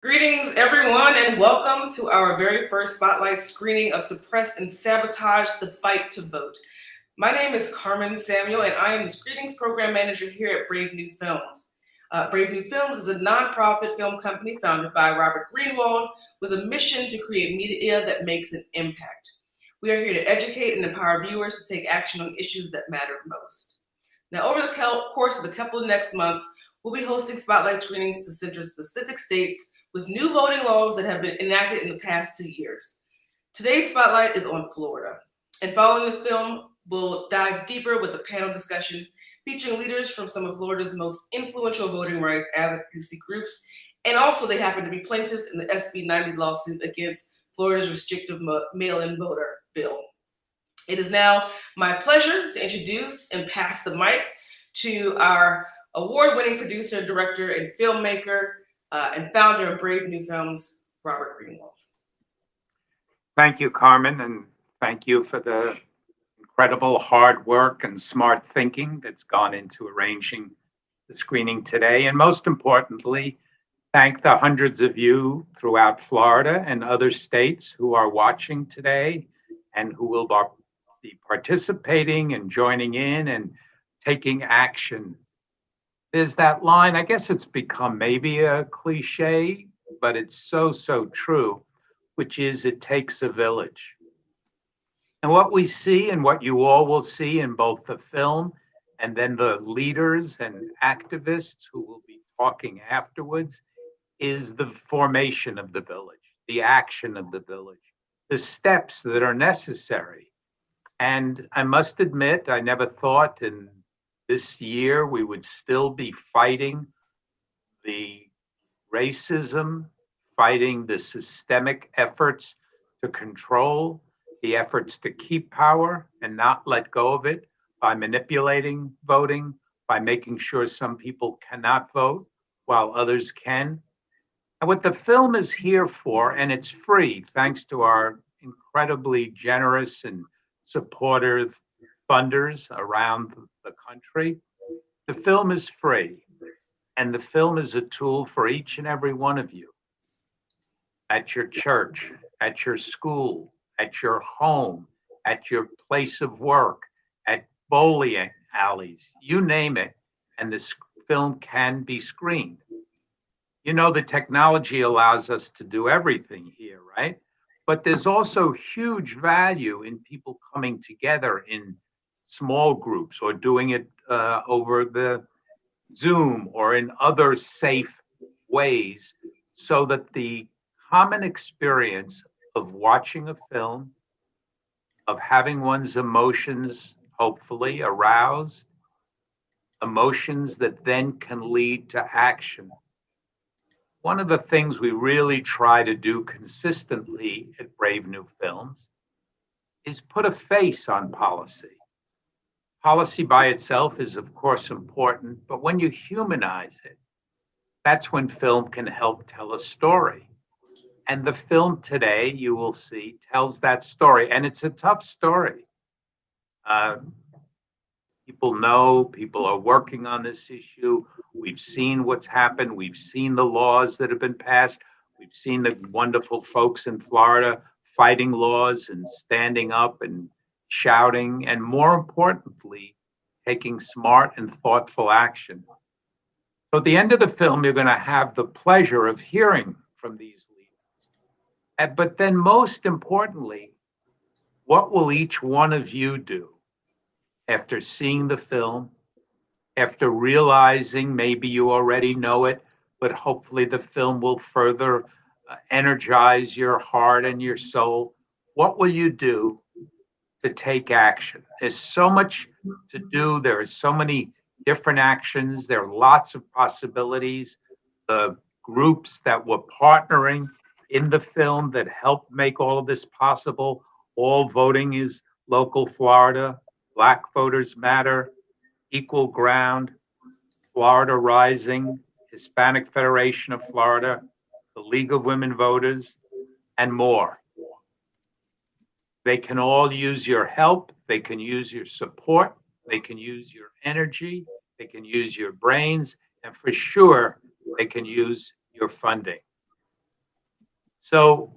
Greetings, everyone, and welcome to our very first spotlight screening of Suppress and Sabotage the Fight to Vote. My name is Carmen Samuel, and I am the Screenings Program Manager here at Brave New Films. Brave New Films is a nonprofit film company founded by Robert Greenwald with a mission to create media that makes an impact. We are here to educate and empower viewers to take action on issues that matter most. Now, over the course of the couple of next months, we'll be hosting spotlight screenings to center specific states with new voting laws that have been enacted in the past 2 years. Today's spotlight is on Florida. And following the film, we'll dive deeper with a panel discussion featuring leaders from some of Florida's most influential voting rights advocacy groups. And also, they happen to be plaintiffs in the SB 90 lawsuit against Florida's restrictive mail-in voter bill. It is now my pleasure to introduce and pass the mic to our award-winning producer, director, and filmmaker, and founder of Brave New Films, Robert Greenwald. Thank you, Carmen, and thank you for the incredible hard work and smart thinking that's gone into arranging the screening today. And most importantly, thank the hundreds of you throughout Florida and other states who are watching today and who will be participating and joining in and taking action. There's that line, I guess it's become maybe a cliche, but it's so true, which is it takes a village. And what we see and what you all will see in both the film and then the leaders and activists who will be talking afterwards is the formation of the village, the action of the village, the steps that are necessary. And I must admit, I never thought in this year we would still be fighting the racism, fighting the systemic efforts to control, the efforts to keep power and not let go of it by manipulating voting, by making sure some people cannot vote while others can. And what the film is here for, and it's free thanks to our incredibly generous and supportive funders around the country, the film is free. And the film is a tool for each and every one of you at your church, at your school, at your home, at your place of work, at bowling alleys, you name it. And this film can be screened. You know, the technology allows us to do everything here, right? But there's also huge value in people coming together in small groups or doing it over the Zoom or in other safe ways so that the common experience of watching a film, of having one's emotions hopefully aroused, emotions that then can lead to action. One of the things we really try to do consistently at Brave New Films is put a face on policy. Policy by itself is, of course, important, but when you humanize it, that's when film can help tell a story. And the film today, you will see, tells that story. And it's a tough story. People know, people are working on this issue. We've seen what's happened. We've seen the laws that have been passed. We've seen the wonderful folks in Florida fighting laws and standing up and shouting, and more importantly, taking smart and thoughtful action. So at the end of the film, you're going to have the pleasure of hearing from these leaders. But then most importantly, what will each one of you do after seeing the film, after realizing maybe you already know it, but hopefully the film will further energize your heart and your soul? What will you do to take action? There's so much to do. There are so many different actions. There are lots of possibilities. The groups that were partnering in the film that helped make all of this possible. All Voting is Local Florida, Black Voters Matter, Equal Ground, Florida Rising, Hispanic Federation of Florida, the League of Women Voters, and more. They can all use your help. They can use your support. They can use your energy. They can use your brains. And for sure, they can use your funding. So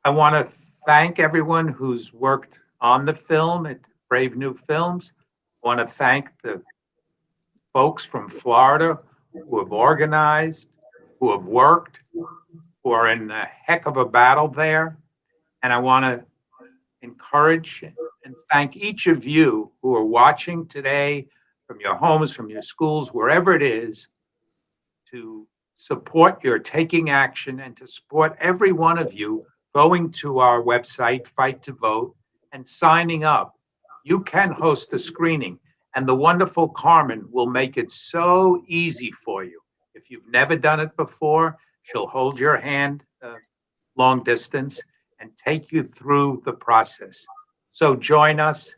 I want to thank everyone who's worked on the film at Brave New Films. I want to thank the folks from Florida who have organized, who have worked, who are in a heck of a battle there. And I want to encourage and thank each of you who are watching today from your homes, from your schools, wherever it is, to support your taking action and to support every one of you going to our website, Fight to Vote, and signing up. You can host a screening, and the wonderful Carmen will make it so easy for you. If you've never done it before, she'll hold your hand long distance and take you through the process. So join us.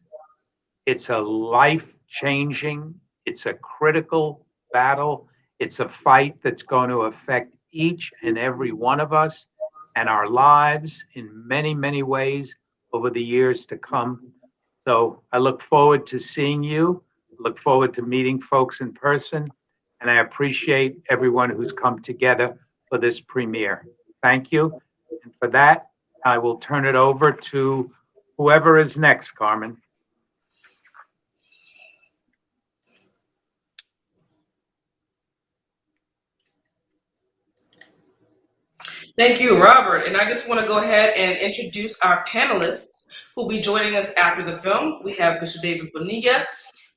It's a life-changing, it's a critical battle. It's a fight that's going to affect each and every one of us and our lives in many, many ways over the years to come. So I look forward to seeing you, look forward to meeting folks in person, and I appreciate everyone who's come together for this premiere. Thank you. And for that, I will turn it over to whoever is next, Carmen. Thank you, Robert. And I just want to go ahead and introduce our panelists who will be joining us after the film. We have Mr. David Bonilla,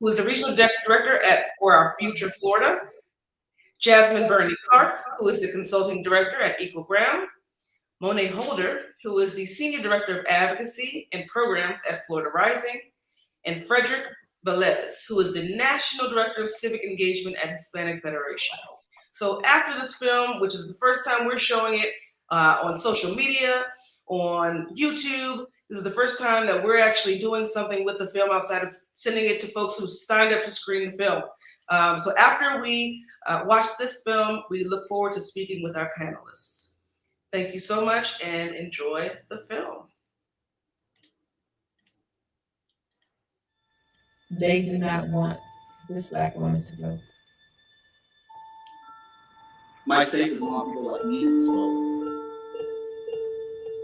who is the Regional Director for Our Future Florida. Jasmine Burney Clark, who is the Consulting Director at Equal Ground. Monet Holder, who is the Senior Director of Advocacy and Programs at Florida Rising. And Frederick Velez, who is the National Director of Civic Engagement at Hispanic Federation. So after this film, which is the first time we're showing it on social media, on YouTube, this is the first time that we're actually doing something with the film outside of sending it to folks who signed up to screen the film. So after we watch this film, we look forward to speaking with our panelists. Thank you so much and enjoy the film. They do not want this Black woman to vote. My state doesn't want people like me to vote.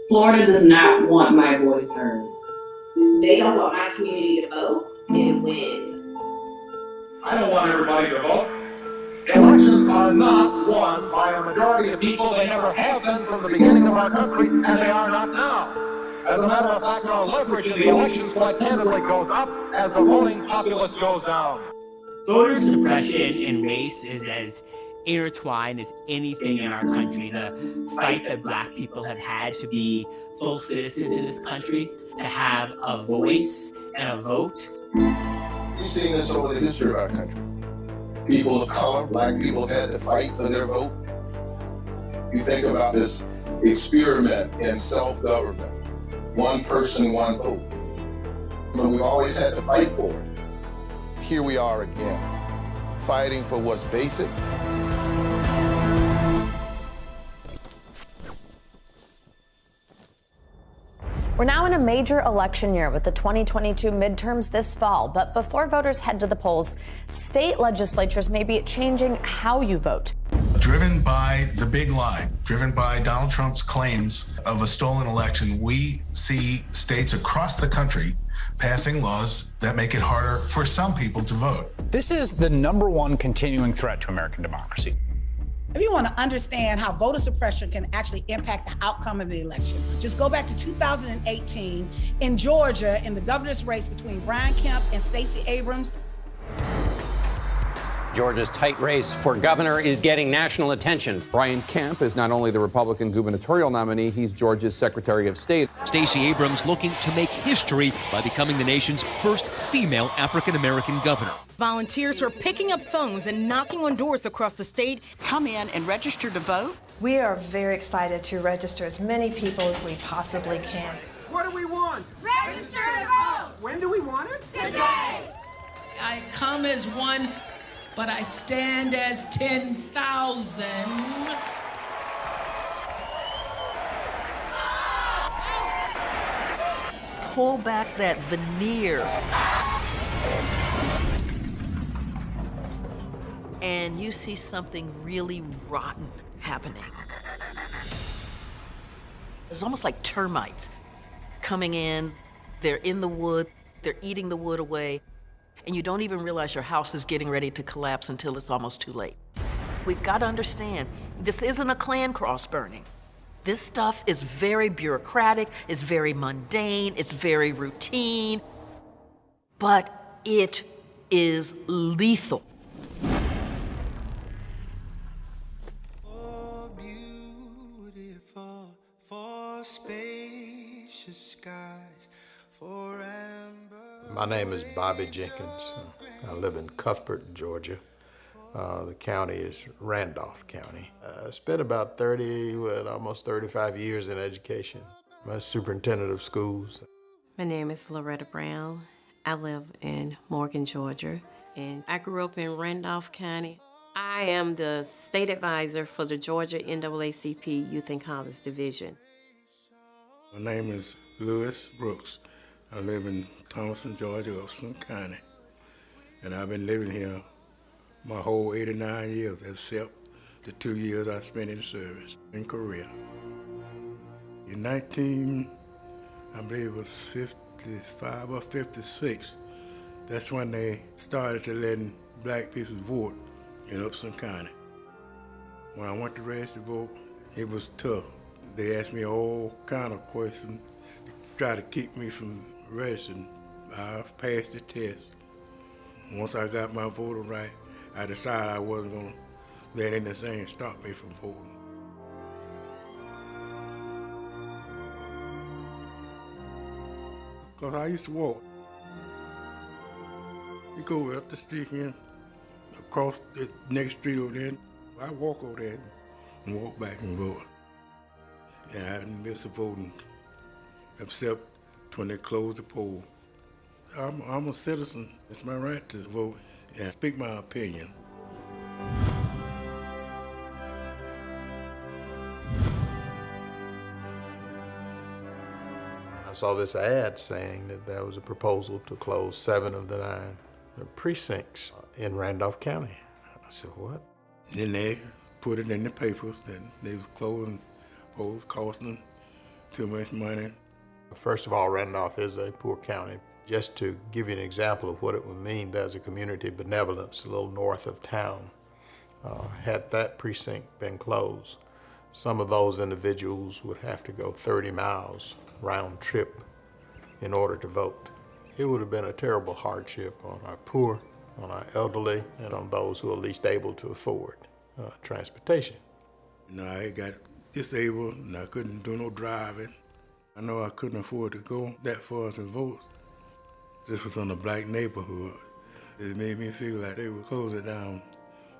Florida does not want my voice heard. They don't want my community to vote and win. I don't want everybody to vote. Elections are not won by a majority of people. They never have been from the beginning of our country, and they are not now. As a matter of fact, our leverage in the elections quite candidly goes up as the voting populace goes down. Voter suppression and race is as intertwined as anything in our country. The fight that Black people have had to be full citizens in this country, to have a voice and a vote. We've seen this over the history of our country. People of color, Black people had to fight for their vote. You think about this experiment in self-government, one person, one vote. But we've always had to fight for it. Here we are again, fighting for what's basic. We're now in a major election year with the 2022 midterms this fall. But before voters head to the polls, state legislatures may be changing how you vote. Driven by the big lie, driven by Donald Trump's claims of a stolen election, we see states across the country passing laws that make it harder for some people to vote. This is the #1 continuing threat to American democracy. If you want to understand how voter suppression can actually impact the outcome of the election, just go back to 2018 in Georgia in the governor's race between Brian Kemp and Stacey Abrams. Georgia's tight race for governor is getting national attention. Brian Kemp is not only the Republican gubernatorial nominee, he's Georgia's Secretary of State. Stacey Abrams looking to make history by becoming the nation's first female African-American governor. Volunteers are picking up phones and knocking on doors across the state. Come in and register to vote. We are very excited to register as many people as we possibly can. What do we want? Register to vote! When do we want it? Today! I come as one, but I stand as 10,000. Pull back that veneer. And you see something really rotten happening. It's almost like termites coming in. They're in the wood, they're eating the wood away, and you don't even realize your house is getting ready to collapse until it's almost too late. We've got to understand, this isn't a Klan cross burning. This stuff is very bureaucratic, it's very mundane, it's very routine, but it is lethal. My name is Bobby Jenkins. I live in Cuthbert, Georgia. The county is Randolph County. I spent about almost 35 years in education. I'm a superintendent of schools. My name is Loretta Brown. I live in Morgan, Georgia, and I grew up in Randolph County. I am the state advisor for the Georgia NAACP Youth and College Division. My name is Lewis Brooks. I live in Thomaston, Georgia, Upson County, and I've been living here my whole 89 years, except the 2 years I spent in service in Korea. In I believe it was 55 or 56, that's when they started to letting black people vote in Upson County. When I went to register to vote, it was tough. They asked me all kind of questions to try to keep me from registering. I passed the test. Once I got my voting right, I decided I wasn't going to let anything stop me from voting. Because I used to walk. You go up the street here, across the next street over there, I walk over there and walk back and vote. And I didn't miss a voting, except when they closed the poll. I'm a citizen. It's my right to vote and speak my opinion. I saw this ad saying that there was a proposal to close 7 of the 9 precincts in Randolph County. I said, what? Then they put it in the papers that they was closing polls, costing them too much money. First of all, Randolph is a poor county. Just to give you an example of what it would mean, there's a community benevolence a little north of town. Had that precinct been closed, some of those individuals would have to go 30 miles round trip in order to vote. It would have been a terrible hardship on our poor, on our elderly, and on those who are least able to afford transportation. I got disabled and I couldn't do no driving. I know I couldn't afford to go that far to vote. This was in a black neighborhood. It made me feel like they would close it down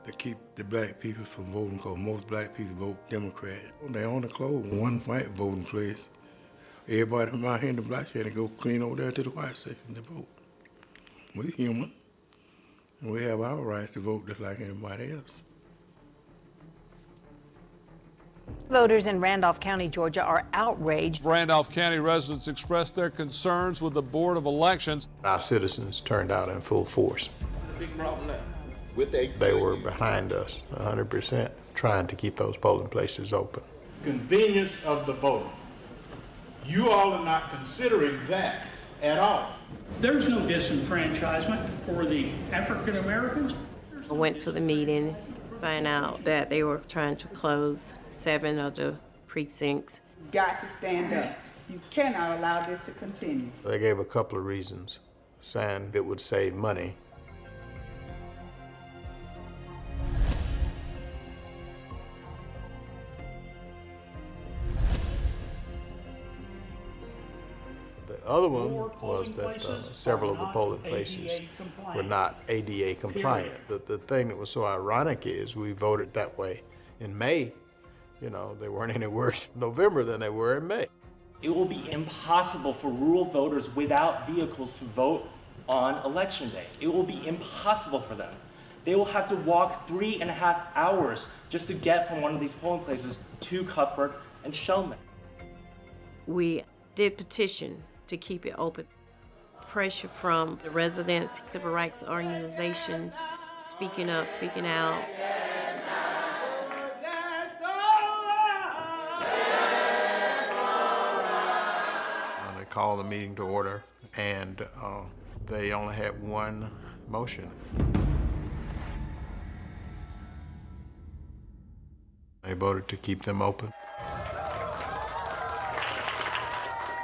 to keep the black people from voting, because most black people vote Democrat. They only closed one white voting place. Everybody from out here in the black side had to go clean over there to the white section to vote. We're human, and we have our rights to vote just like anybody else. Voters in Randolph County, Georgia are outraged. Randolph County residents expressed their concerns with the Board of Elections. Our citizens turned out in full force. Big problem there. They were behind us 100%, trying to keep those polling places open. Convenience of the voter. You all are not considering that at all. There's no disenfranchisement for the African Americans. I went to the meeting, find out that they were trying to close 7 of the precincts. You've got to stand up. You cannot allow this to continue. They gave a couple of reasons, saying it would save money. The other one was that several of the polling places were not ADA compliant. The thing that was so ironic is we voted that way in May. You know, they weren't any worse in November than they were in May. It will be impossible for rural voters without vehicles to vote on election day. It will be impossible for them. They will have to walk 3.5 hours just to get from one of these polling places to Cuthbert and Shellman. We did petition to keep it open. Pressure from the residents, civil rights organization, speaking up, speaking out. called the meeting to order, and they only had one motion. They voted to keep them open.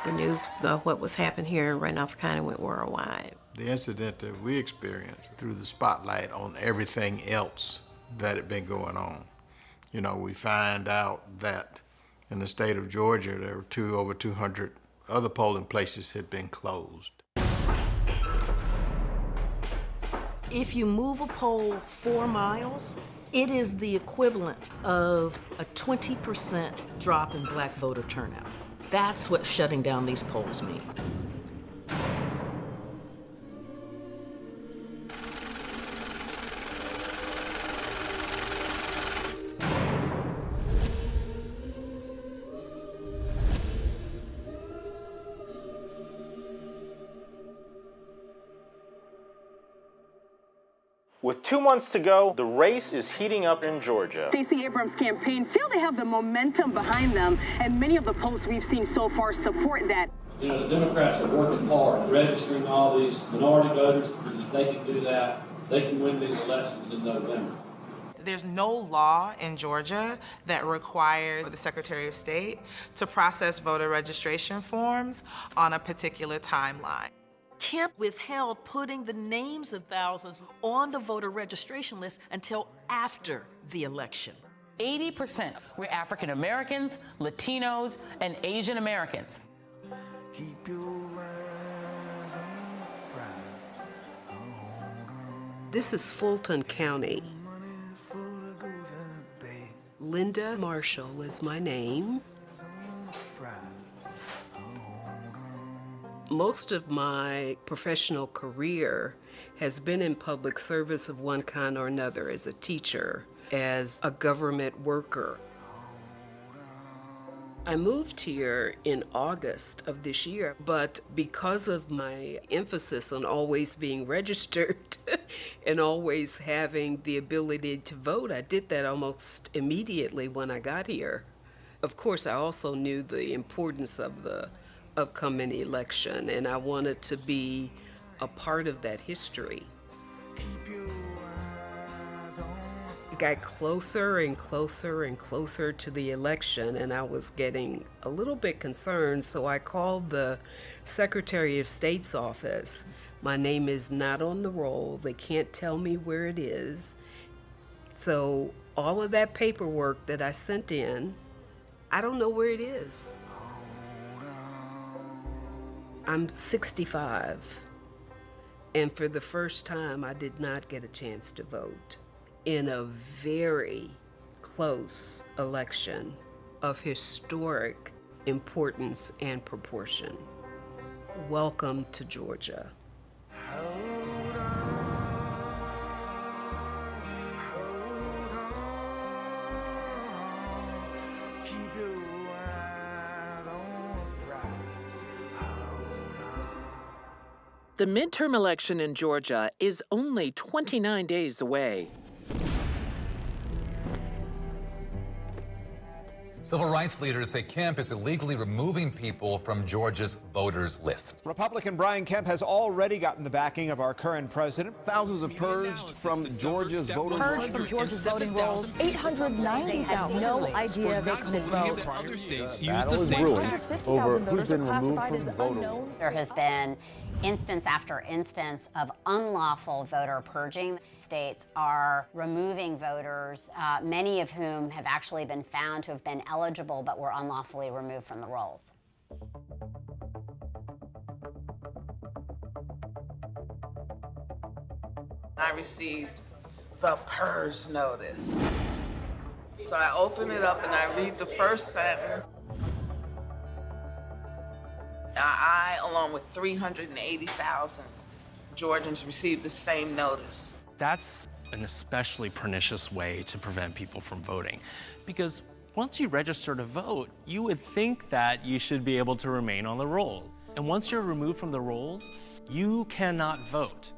The news of what was happening here in Randolph County went worldwide. The incident that we experienced threw the spotlight on everything else that had been going on. You know, we find out that in the state of Georgia, there were over 200 other polling places had been closed. If you move a poll 4 miles, it is the equivalent of a 20% drop in black voter turnout. That's what shutting down these polls means. With 2 months to go, the race is heating up in Georgia. Stacey Abrams' campaign feel they have the momentum behind them, and many of the polls we've seen so far support that. You know, the Democrats are working hard, registering all these minority voters, and if they can do that, they can win these elections in November. There's no law in Georgia that requires the Secretary of State to process voter registration forms on a particular timeline. Kemp withheld putting the names of thousands on the voter registration list until after the election. 80% were African Americans, Latinos, and Asian Americans. This is Fulton County. Linda Marshall is my name. Most of my professional career has been in public service of one kind or another, as a teacher, as a government worker. I moved here in August of this year, but because of my emphasis on always being registered and always having the ability to vote, I did that almost immediately when I got here. Of course, I also knew the importance of the upcoming election, and I wanted to be a part of that history. It got closer and closer and closer to the election, and I was getting a little bit concerned, so I called the Secretary of State's office. My name is not on the roll. They can't tell me where it is. So all of that paperwork that I sent in, I don't know where it is. I'm 65, and for the first time, I did not get a chance to vote in a very close election of historic importance and proportion. Welcome to Georgia. The midterm election in Georgia is only 29 days away. Civil rights leaders say Kemp is illegally removing people from Georgia's voters list. Republican Brian Kemp has already gotten the backing of our current president. Thousands are purged from Georgia's voting rolls. Purged from Georgia's voting rolls. 890,000 had no idea they could vote. Other states use the same brewing over who's been removed from the voter. There has been instance after instance of unlawful voter purging. States are removing voters, many of whom have actually been found to have been eligible but were unlawfully removed from the rolls. I received the purge notice. So I open it up and I read the first sentence. I, along with 380,000 Georgians, received the same notice. That's an especially pernicious way to prevent people from voting, because once you register to vote, you would think that you should be able to remain on the rolls. And once you're removed from the rolls, you cannot vote.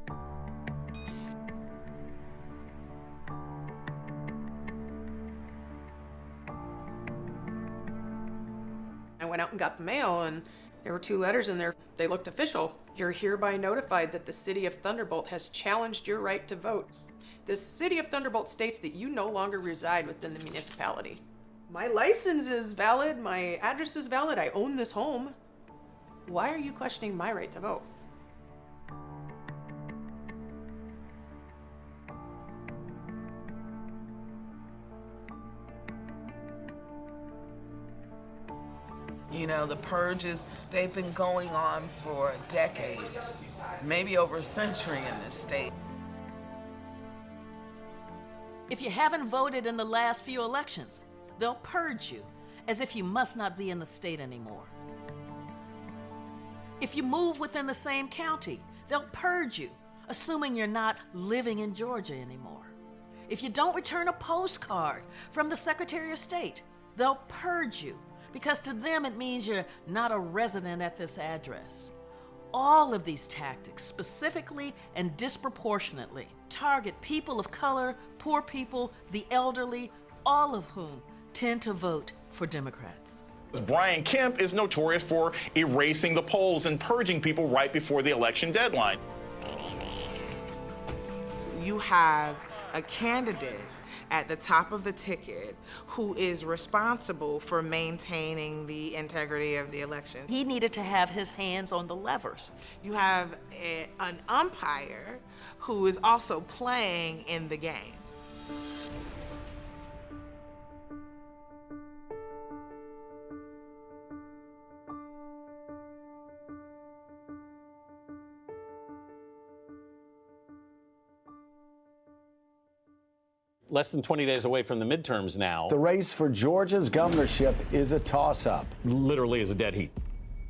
I went out and got the mail, and There were 2 letters in there. They looked official. You're hereby notified that the City of Thunderbolt has challenged your right to vote. The City of Thunderbolt states that you no longer reside within the municipality. My license is valid, my address is valid, I own this home. Why are you questioning my right to vote? You know, the purges, they've been going on for decades, maybe over a century in this state. If you haven't voted in the last few elections, they'll purge you as if you must not be in the state anymore. If you move within the same county, they'll purge you, assuming you're not living in Georgia anymore. If you don't return a postcard from the Secretary of State, they'll purge you, because to them it means you're not a resident at this address. All of these tactics specifically and disproportionately target people of color, poor people, the elderly, all of whom tend to vote for Democrats. Brian Kemp is notorious for erasing the polls and purging people right before the election deadline. You have a candidate at the top of the ticket who is responsible for maintaining the integrity of the election. He needed to have his hands on the levers. You have an umpire who is also playing in the game. Less than 20 days away from the midterms now. The race for Georgia's governorship is a toss-up. Literally is a dead heat.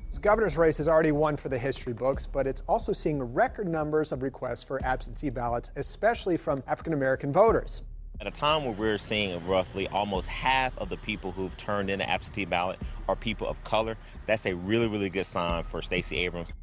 This governor's race is already one for the history books, but it's also seeing record numbers of requests for absentee ballots, especially from African-American voters. At a time where we're seeing roughly almost half of the people who've turned in an absentee ballot are people of color, that's a really, really good sign for Stacey Abrams.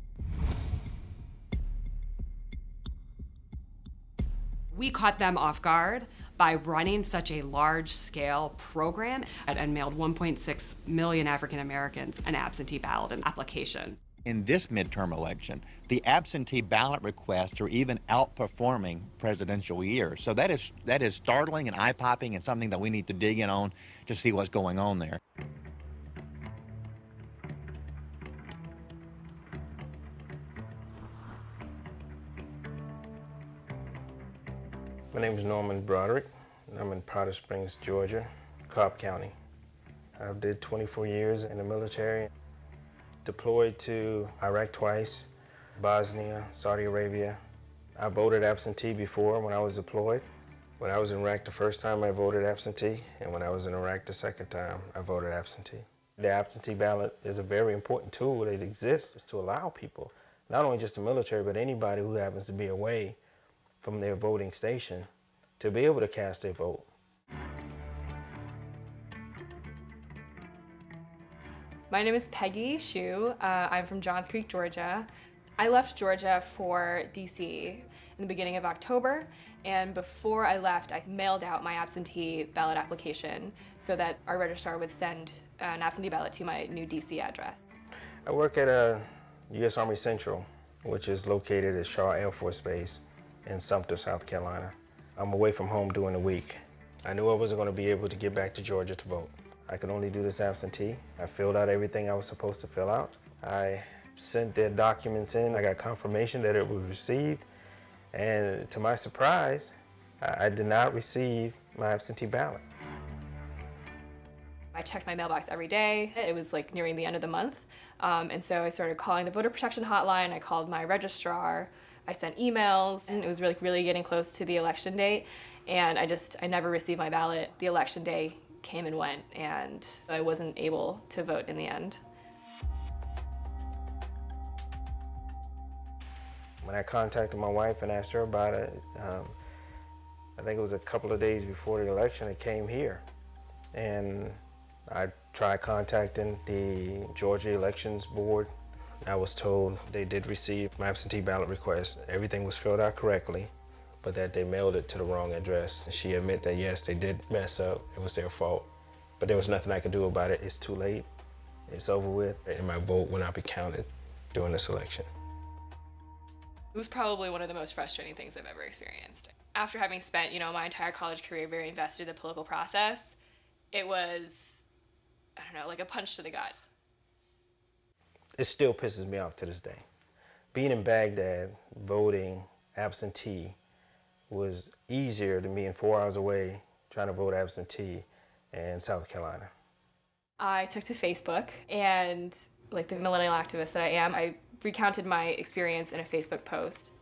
We caught them off guard by running such a large-scale program and mailed 1.6 million African Americans an absentee ballot application. In this midterm election, the absentee ballot requests are even outperforming presidential years. So that is startling and eye-popping and something that we need to dig in on to see what's going on there. My name is Norman Broderick, and I'm in Powder Springs, Georgia, Cobb County. I did 24 years in the military, deployed to Iraq twice, Bosnia, Saudi Arabia. I voted absentee before when I was deployed. When I was in Iraq the first time, I voted absentee, and when I was in Iraq the second time, I voted absentee. The absentee ballot is a very important tool that exists to allow people, not only just the military, but anybody who happens to be away from their voting station, to be able to cast their vote. My name is Peggy Shu. I'm from Johns Creek, Georgia. I left Georgia for DC in the beginning of October, and before I left, I mailed out my absentee ballot application so that our registrar would send an absentee ballot to my new DC address. I work at U.S. Army Central, which is located at Shaw Air Force Base in Sumter, South Carolina. I'm away from home during the week. I knew I wasn't going to be able to get back to Georgia to vote. I could only do this absentee. I filled out everything I was supposed to fill out. I sent their documents in. I got confirmation that it was received. And to my surprise, I did not receive my absentee ballot. I checked my mailbox every day. It was like nearing the end of the month. And so I started calling the voter protection hotline. I called my registrar. I sent emails, and it was really getting close to the election date. And I never received my ballot. The election day came and went, and I wasn't able to vote in the end. When I contacted my wife and asked her about it, I think it was a couple of days before the election, it came here. And I tried contacting the Georgia Elections Board. I was told they did receive my absentee ballot request. Everything was filled out correctly, but that they mailed it to the wrong address. She admitted that yes, they did mess up. It was their fault, but there was nothing I could do about it. It's too late. it's over with, and my vote will not be counted during this election. It was probably one of the most frustrating things I've ever experienced. After having spent, my entire college career very invested in the political process, it was, I don't know, like a punch to the gut. It still pisses me off to this day. Being in Baghdad, voting absentee was easier than being 4 hours away trying to vote absentee in South Carolina. I took to Facebook, and like the millennial activist that I am, I recounted my experience in a Facebook post.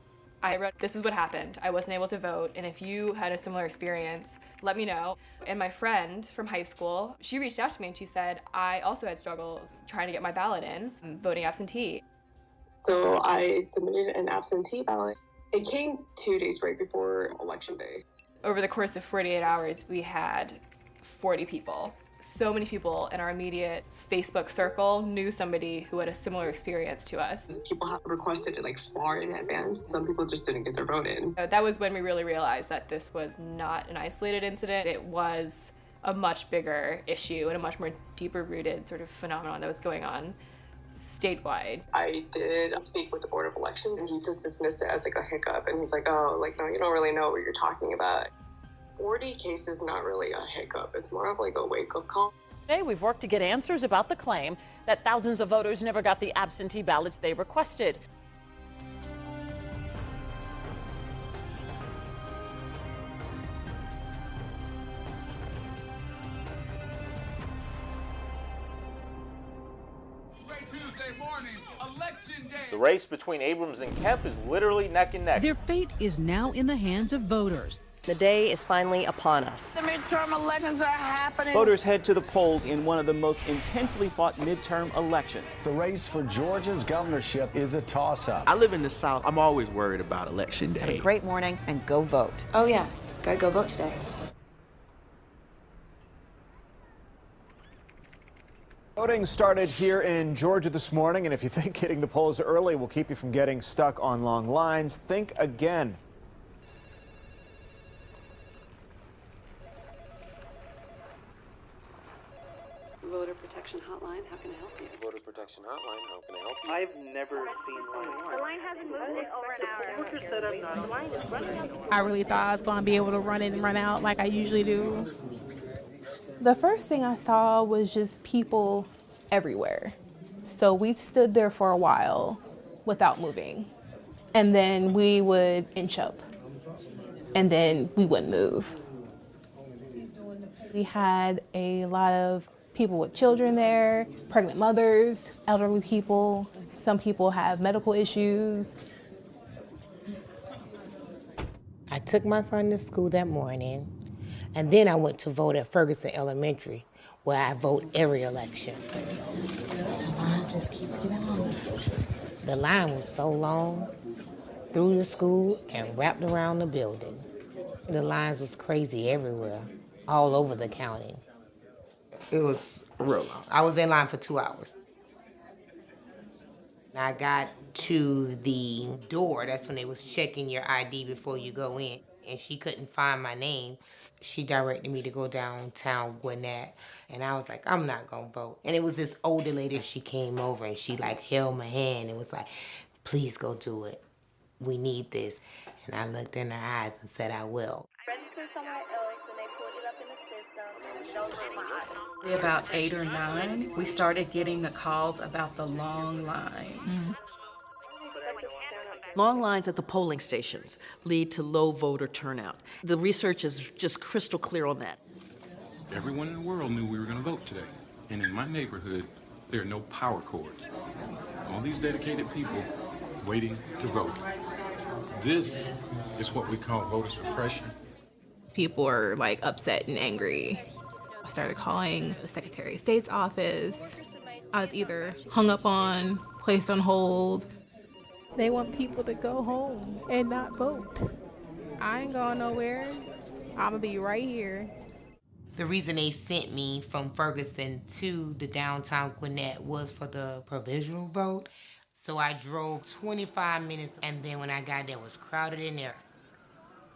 I wrote, "This is what happened. I wasn't able to vote, and if you had a similar experience, let me know." And my friend from high school, she reached out to me and she said, "I also had struggles trying to get my ballot in, voting absentee." So I submitted an absentee ballot. It came 2 days right before Election Day. Over the course of 48 hours, we had 40 people. So many people in our immediate Facebook circle knew somebody who had a similar experience to us. People have requested it like far in advance. Some people just didn't get their vote in. That was when we really realized that this was not an isolated incident. It was a much bigger issue and a much more deeper rooted sort of phenomenon that was going on statewide. I did speak with the Board of Elections, and he just dismissed it as like a hiccup. And he's like, "Oh, like, no, you don't really know what you're talking about." 40 cases not really a hiccup. It's more of like a wake-up call. Today, we've worked to get answers about the claim that thousands of voters never got the absentee ballots they requested. The race between Abrams and Kemp is literally neck and neck. Their fate is now in the hands of voters. The day is finally upon us. The midterm elections are happening. Voters head to the polls in one of the most intensely fought midterm elections. The race for Georgia's governorship is a toss-up. I live in the South. I'm always worried about Election Day. Have a great morning and go vote. Oh yeah, gotta go vote today. Voting started here in Georgia this morning, and if you think hitting the polls early will keep you from getting stuck on long lines, think again. Voter Protection Hotline, how can I help you? Voter Protection Hotline, how can I help you? I've never seen one. The line hasn't moved in over an hour. The line is running out. I really thought I was going to be able to run in and run out like I usually do. The first thing I saw was just people everywhere. So we stood there for a while without moving. And then we would inch up. And then we wouldn't move. We had a lot of people with children there, pregnant mothers, elderly people. Some people have medical issues. I took my son to school that morning, and then I went to vote at Ferguson Elementary, where I vote every election. The line just keeps getting longer. The line was so long, through the school and wrapped around the building. The lines was crazy everywhere, all over the county. It was real long. I was in line for 2 hours. I got to the door, that's when they was checking your ID before you go in, and she couldn't find my name. She directed me to go downtown Gwinnett, and I was like, I'm not gonna vote. And it was this older lady, she came over and she like held my hand and was like, please go do it. We need this. And I looked in her eyes and said, I will. About 8 or 9, we started getting the calls about the long lines. Long lines at the polling stations lead to low voter turnout. The research is just crystal clear on that. Everyone in the world knew we were going to vote today. And in my neighborhood, there are no power cords. All these dedicated people waiting to vote. This is what we call voter suppression. People were like upset and angry. I started calling the Secretary of State's office. I was either hung up on, placed on hold. They want people to go home and not vote. I ain't going nowhere. I'm gonna be right here. The reason they sent me from Ferguson to the downtown Gwinnett was for the provisional vote. So I drove 25 minutes, and then when I got there, it was crowded in there.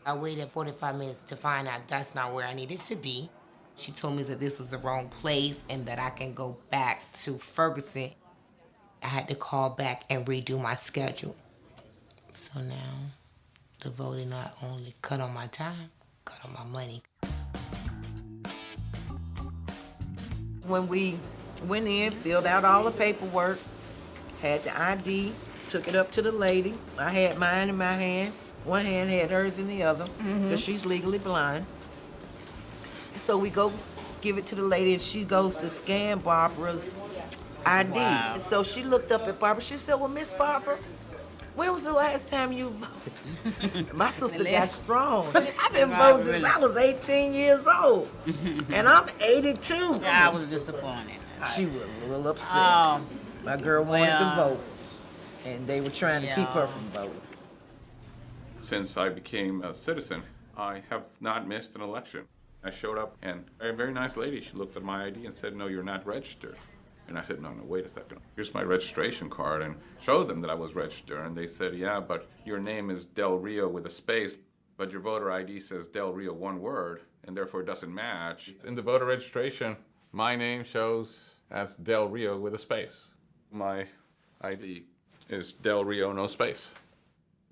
I waited 45 minutes to find out that's not where I needed to be. She told me that this was the wrong place and that I can go back to Ferguson. I had to call back and redo my schedule. So now, the voting not only cut on my time, cut on my money. When we went in, filled out all the paperwork, had the ID, took it up to the lady. I had mine in my hand. One hand had hers in the other, because she's legally blind. So we go give it to the lady, and she goes to scan Barbara's ID. Wow. So she looked up at Barbara. She said, well, Miss Barbara, when was the last time you voted? My sister got strong. I've been voting since I was 18 years old, and I'm 82. Yeah, I was disappointed. She was a little upset. My girl wanted to vote, and they were trying to keep her from voting. Since I became a citizen, I have not missed an election. I showed up, and a very nice lady, she looked at my ID and said, no, you're not registered. And I said, no, wait a second. Here's my registration card, and showed them that I was registered. And they said, yeah, but your name is Del Rio with a space, but your voter ID says Del Rio one word, and therefore it doesn't match. In the voter registration, my name shows as Del Rio with a space. My ID is Del Rio, no space.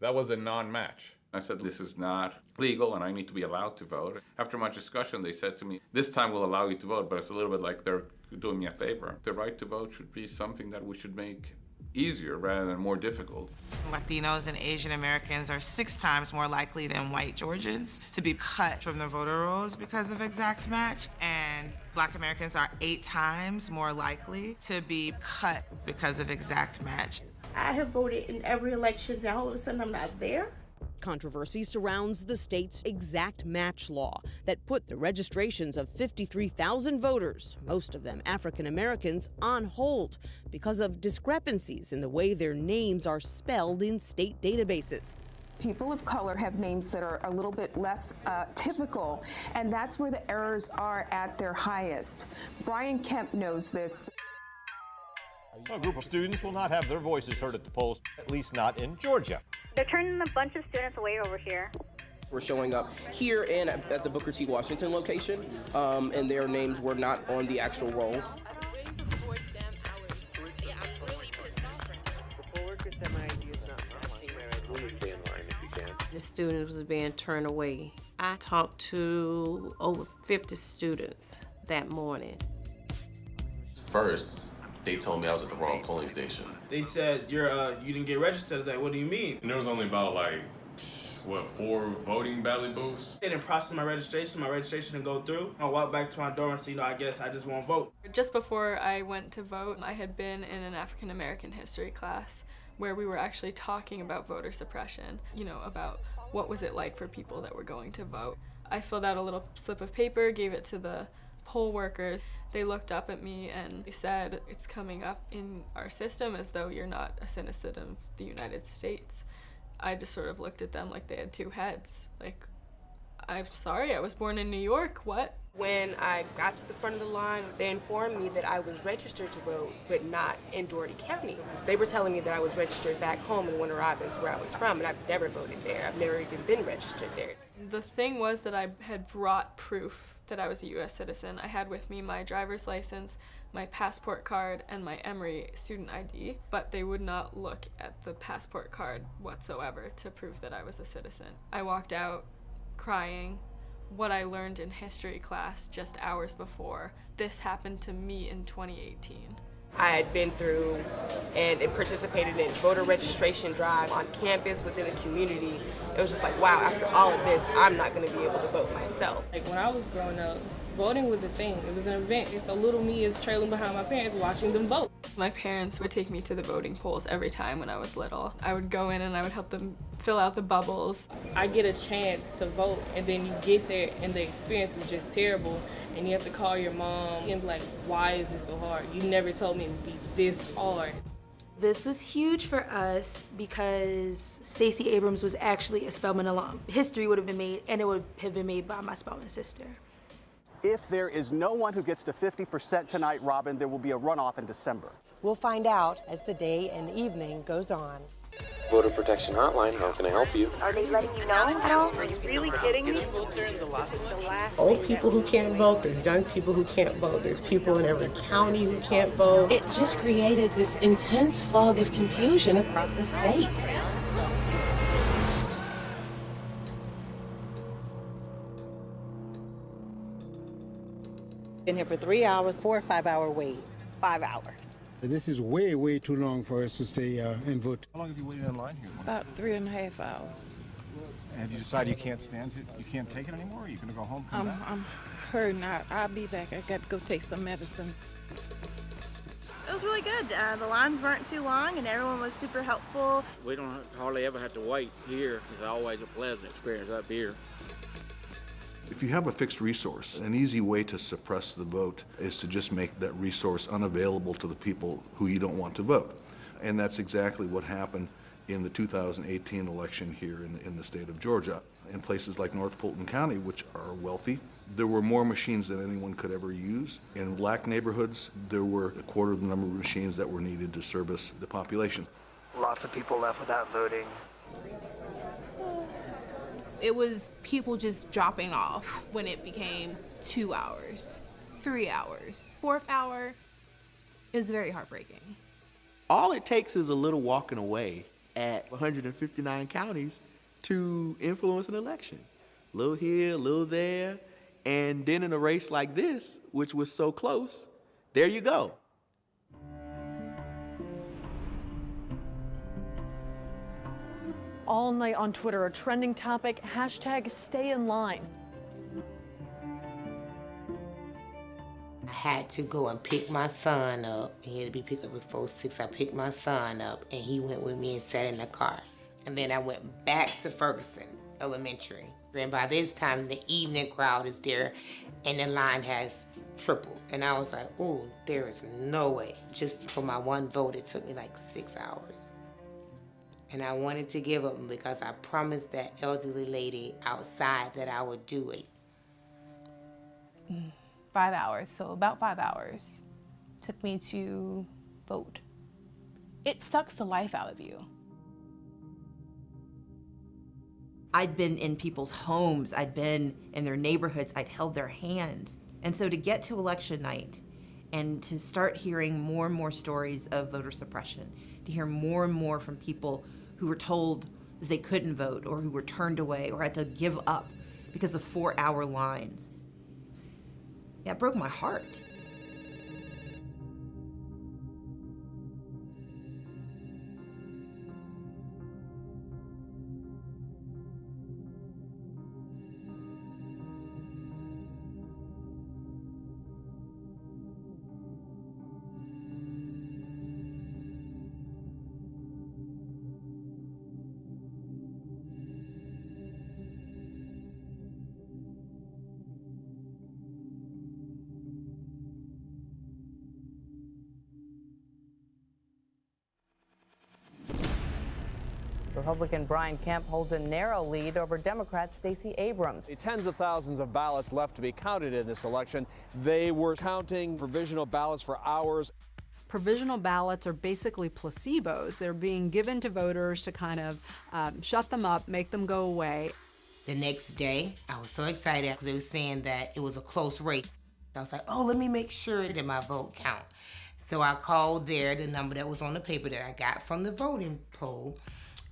That was a non-match. I said, this is not legal and I need to be allowed to vote. After much discussion, they said to me, this time we'll allow you to vote, but it's a little bit like they're doing me a favor. The right to vote should be something that we should make easier rather than more difficult. Latinos and Asian Americans are 6 times more likely than white Georgians to be cut from the voter rolls because of exact match, and Black Americans are 8 times more likely to be cut because of exact match. I have voted in every election, now all of a sudden I'm not there. Controversy surrounds the state's exact match law that put the registrations of 53,000 voters, most of them African Americans, on hold because of discrepancies in the way their names are spelled in state databases. People of color have names that are a little bit less typical, and that's where the errors are at their highest. Brian Kemp knows this. A group of students will not have their voices heard at the polls, at least not in Georgia. They're turning a bunch of students away over here. We're showing up here and at the Booker T. Washington location, and their names were not on the actual roll. The students was being turned away. I talked to over 50 students that morning. First, they told me I was at the wrong polling station. They said, you didn't get registered. I was like, what do you mean? And there was only about 4 voting ballot booths. They didn't process my registration didn't go through. I walked back to my dorm and said, I guess I just won't vote. Just before I went to vote, I had been in an African American history class where we were actually talking about voter suppression, about what was it like for people that were going to vote. I filled out a little slip of paper, gave it to the poll workers. They looked up at me and they said, it's coming up in our system as though you're not a citizen of the United States. I just sort of looked at them like they had 2 heads. I'm sorry, I was born in New York, what? When I got to the front of the line, they informed me that I was registered to vote, but not in Dougherty County. They were telling me that I was registered back home in Winter Robins, where I was from, and I've never voted there. I've never even been registered there. The thing was that I had brought proof that I was a U.S. citizen. I had with me my driver's license, my passport card, and my Emory student ID, but they would not look at the passport card whatsoever to prove that I was a citizen. I walked out crying. What I learned in history class just hours before, this happened to me in 2018. I had been through and participated in voter registration drive on campus, within the community. It was just like, wow, after all of this, I'm not gonna be able to vote myself. When I was growing up, voting was a thing. It was an event. So little me is trailing behind my parents watching them vote. My parents would take me to the voting polls every time when I was little. I would go in and I would help them fill out the bubbles. I get a chance to vote, and then you get there and the experience is just terrible, and you have to call your mom and be like, why is this so hard? You never told me it would be this hard. This was huge for us because Stacey Abrams was actually a Spelman alum. History would have been made, and it would have been made by my Spelman sister. If there is no one who gets to 50% tonight, Robin, there will be a runoff in December. We'll find out as the day and evening goes on. Voter Protection Hotline, how can I help you? Are they letting you know? No? Are you really kidding me? Old people who can't vote, there's young people who can't vote, there's people in every county who can't vote. It just created this intense fog of confusion across the state. Been here for 3 hours, 4 or 5 hour wait. 5 hours. This is way, way too long for us to stay and vote. How long have you waited in line here? About 3.5 hours. Have you decided you can't stand it? You can't take it anymore? Are you going to go home? I'm hurting. I'll be back. I got to go take some medicine. It was really good. The lines weren't too long and everyone was super helpful. We don't hardly ever have to wait here. It's always a pleasant experience up here. If you have a fixed resource, an easy way to suppress the vote is to just make that resource unavailable to the people who you don't want to vote. And that's exactly what happened in the 2018 election here in the state of Georgia. In places like North Fulton County, which are wealthy, there were more machines than anyone could ever use. In black neighborhoods, there were a quarter of the number of machines that were needed to service the population. Lots of people left without voting. It was people just dropping off when it became 2 hours, 3 hours. 4th hour is very heartbreaking. All it takes is a little walking away at 159 counties to influence an election. A little here, a little there, and then in a race like this, which was so close, there you go. All night on Twitter, a trending topic, #StayInLine. I had to go and pick my son up. He had to be picked up before 6. I picked my son up and he went with me and sat in the car. And then I went back to Ferguson Elementary. And by this time, the evening crowd is there and the line has tripled. And I was like, oh, there is no way. Just for my one vote, it took me like 6 hours. And I wanted to give up because I promised that elderly lady outside that I would do it. 5 hours, so about 5 hours took me to vote. It sucks the life out of you. I'd been in people's homes, I'd been in their neighborhoods, I'd held their hands. And so to get to election night and to start hearing more and more stories of voter suppression, to hear more and more from people who were told that they couldn't vote or who were turned away or had to give up because of 4-hour lines, that broke my heart. Republican Brian Kemp holds a narrow lead over Democrat Stacey Abrams. Tens of thousands of ballots left to be counted in this election. They were counting provisional ballots for hours. Provisional ballots are basically placebos. They're being given to voters to kind of shut them up, make them go away. The next day, I was so excited because they were saying that it was a close race. I was like, oh, let me make sure that my vote count. So I called there, the number that was on the paper that I got from the voting poll.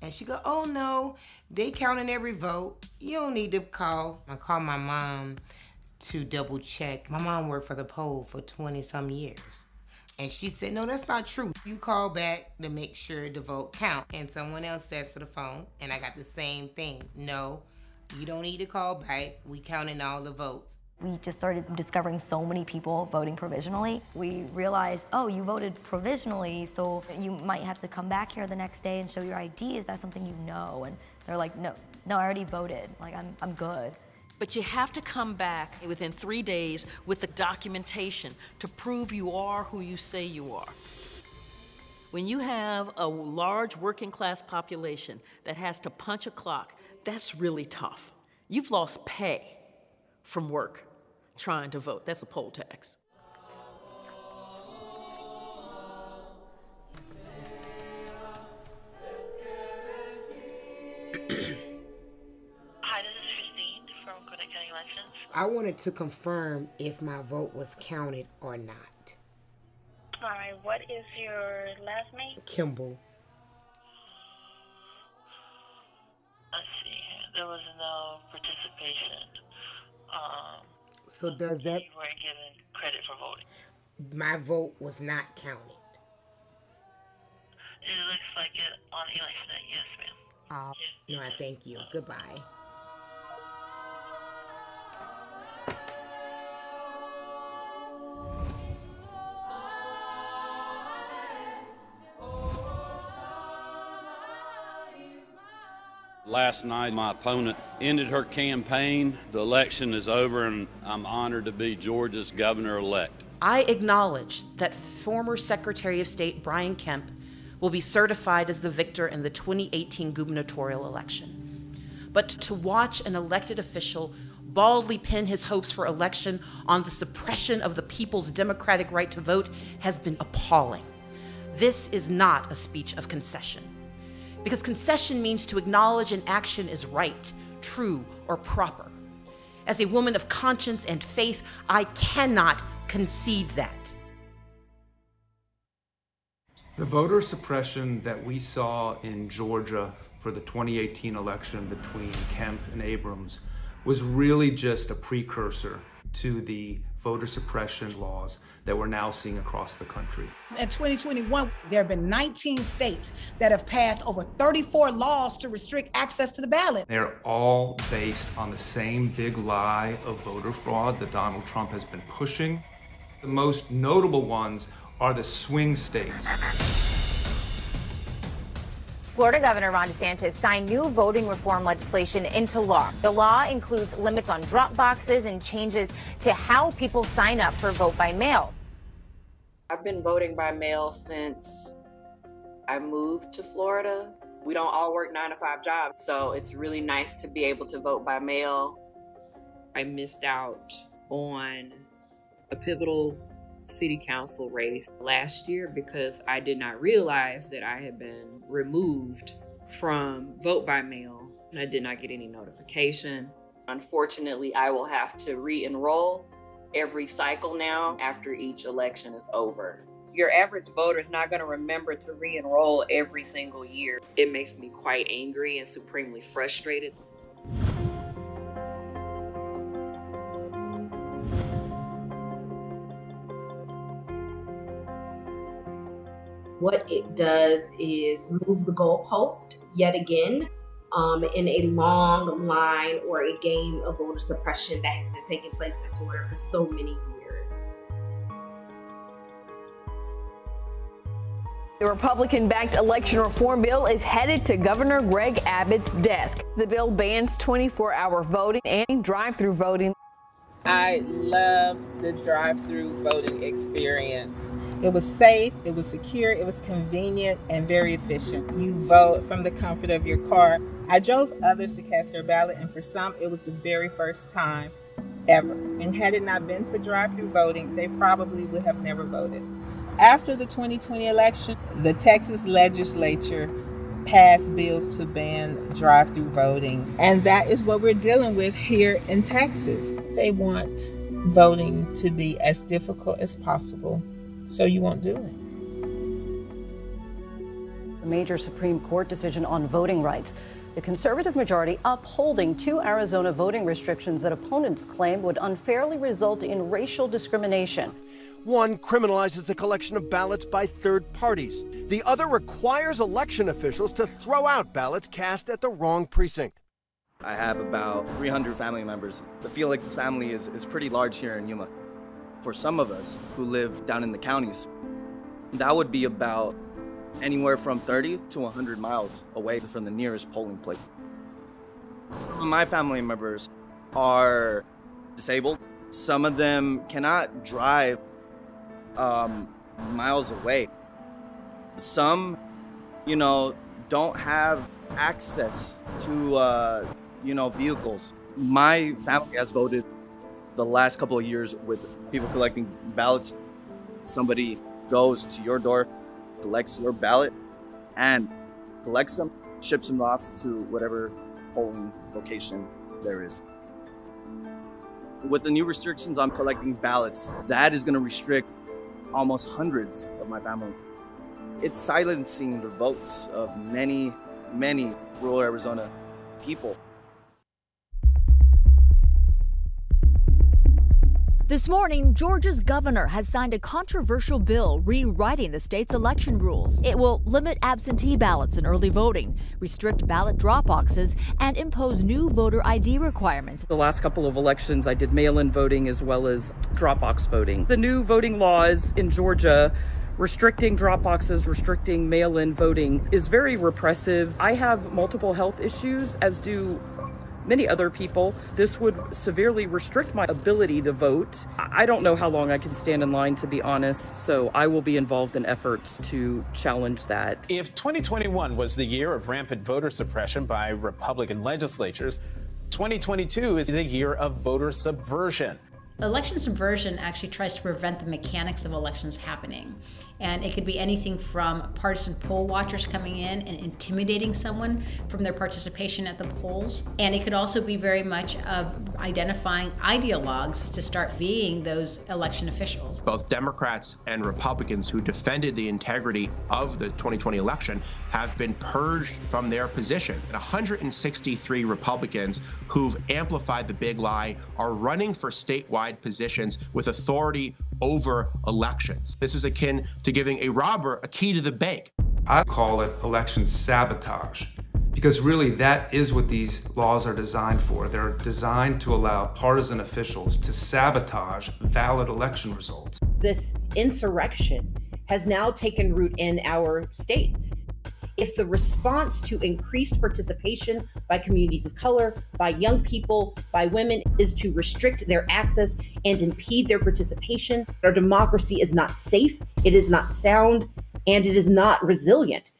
And she go, oh no, they counting every vote. You don't need to call. I called my mom to double check. My mom worked for the poll for 20-some years. And she said, no, that's not true. You call back to make sure the vote count. And someone else says to the phone, and I got the same thing. No, you don't need to call back. We counting all the votes. We just started discovering so many people voting provisionally. We realized, oh, you voted provisionally, so you might have to come back here the next day and show your ID. Is that something you know? And they're like, no, I already voted. Like, I'm good. But you have to come back within 3 days with the documentation to prove you are who you say you are. When you have a large working class population that has to punch a clock, that's really tough. You've lost pay from work trying to vote. That's a poll tax. I wanted to confirm if my vote was counted or not. All right, what is your last name? Kimball. Let's see. There was no participation. So does that... You weren't given credit for voting. My vote was not counted. It looks like it on election day, yes, ma'am. No, I thank you. Goodbye. Last night, my opponent ended her campaign. The election is over, and I'm honored to be Georgia's governor-elect. I acknowledge that former Secretary of State Brian Kemp will be certified as the victor in the 2018 gubernatorial election. But to watch an elected official baldly pin his hopes for election on the suppression of the people's democratic right to vote has been appalling. This is not a speech of concession, because concession means to acknowledge an action is right, true, or proper. As a woman of conscience and faith, I cannot concede that. The voter suppression that we saw in Georgia for the 2018 election between Kemp and Abrams was really just a precursor to the voter suppression laws that we're now seeing across the country. In 2021, there have been 19 states that have passed over 34 laws to restrict access to the ballot. They're all based on the same big lie of voter fraud that Donald Trump has been pushing. The most notable ones are the swing states. Florida Governor Ron DeSantis signed new voting reform legislation into law. The law includes limits on drop boxes and changes to how people sign up for vote by mail. I've been voting by mail since I moved to Florida. We don't all work 9-to-5 jobs, so it's really nice to be able to vote by mail. I missed out on a pivotal city council race last year because I did not realize that I had been removed from vote by mail and I did not get any notification. Unfortunately, I will have to re-enroll every cycle now after each election is over. Your average voter is not going to remember to re-enroll every single year. It makes me quite angry and supremely frustrated. What it does is move the goalpost yet again in a long line or a game of voter suppression that has been taking place in Florida for so many years. The Republican-backed election reform bill is headed to Governor Greg Abbott's desk. The bill bans 24-hour voting and drive-through voting. I loved the drive-through voting experience. It was safe, it was secure, it was convenient, and very efficient. You vote from the comfort of your car. I drove others to cast their ballot, and for some, it was the very first time ever. And had it not been for drive-through voting, they probably would have never voted. After the 2020 election, the Texas legislature passed bills to ban drive-through voting, and that is what we're dealing with here in Texas. They want voting to be as difficult as possible, so you won't do it. A major Supreme Court decision on voting rights. The conservative majority upholding 2 Arizona voting restrictions that opponents claim would unfairly result in racial discrimination. One criminalizes the collection of ballots by third parties. The other requires election officials to throw out ballots cast at the wrong precinct. I have about 300 family members. The Felix family is pretty large here in Yuma. For some of us who live down in the counties, that would be about anywhere from 30 to 100 miles away from the nearest polling place. Some of my family members are disabled. Some of them cannot drive miles away. Some, don't have access to, vehicles. My family has voted the last couple of years with people collecting ballots. Somebody goes to your door, collects your ballot, and collects them, ships them off to whatever polling location there is. With the new restrictions on collecting ballots, that is going to restrict almost hundreds of my family. It's silencing the votes of many, many rural Arizona people. This morning, Georgia's governor has signed a controversial bill rewriting the state's election rules. It will limit absentee ballots in early voting, restrict ballot drop boxes, and impose new voter ID requirements. The last couple of elections, I did mail-in voting as well as drop box voting. The new voting laws in Georgia restricting drop boxes, restricting mail-in voting is very repressive. I have multiple health issues, as do many other people. This would severely restrict my ability to vote. I don't know how long I can stand in line, to be honest, so I will be involved in efforts to challenge that. If 2021 was the year of rampant voter suppression by Republican legislatures, 2022 is the year of voter subversion. Election subversion actually tries to prevent the mechanics of elections happening. And it could be anything from partisan poll watchers coming in and intimidating someone from their participation at the polls. And it could also be very much of identifying ideologues to start viewing those election officials. Both Democrats and Republicans who defended the integrity of the 2020 election have been purged from their position. 163 Republicans who've amplified the big lie are running for statewide positions with authority over elections. This is akin to giving a robber a key to the bank. I call it election sabotage, because really that is what these laws are designed for. They're designed to allow partisan officials to sabotage valid election results. This insurrection has now taken root in our states. If the response to increased participation by communities of color, by young people, by women is to restrict their access and impede their participation, our democracy is not safe, it is not sound, and it is not resilient.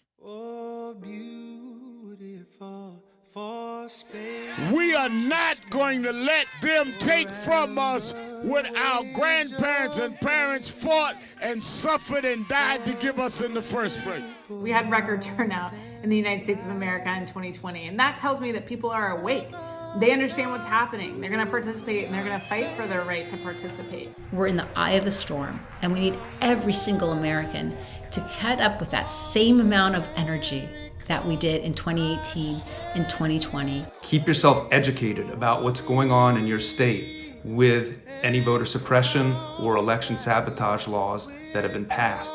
We are not going to let them take from us what our grandparents and parents fought and suffered and died to give us in the first place. We had record turnout in the United States of America in 2020, and that tells me that people are awake. They understand what's happening. They're going to participate, and they're going to fight for their right to participate. We're in the eye of the storm, and we need every single American to cut up with that same amount of energy that we did in 2018 and 2020. Keep yourself educated about what's going on in your state with any voter suppression or election sabotage laws that have been passed.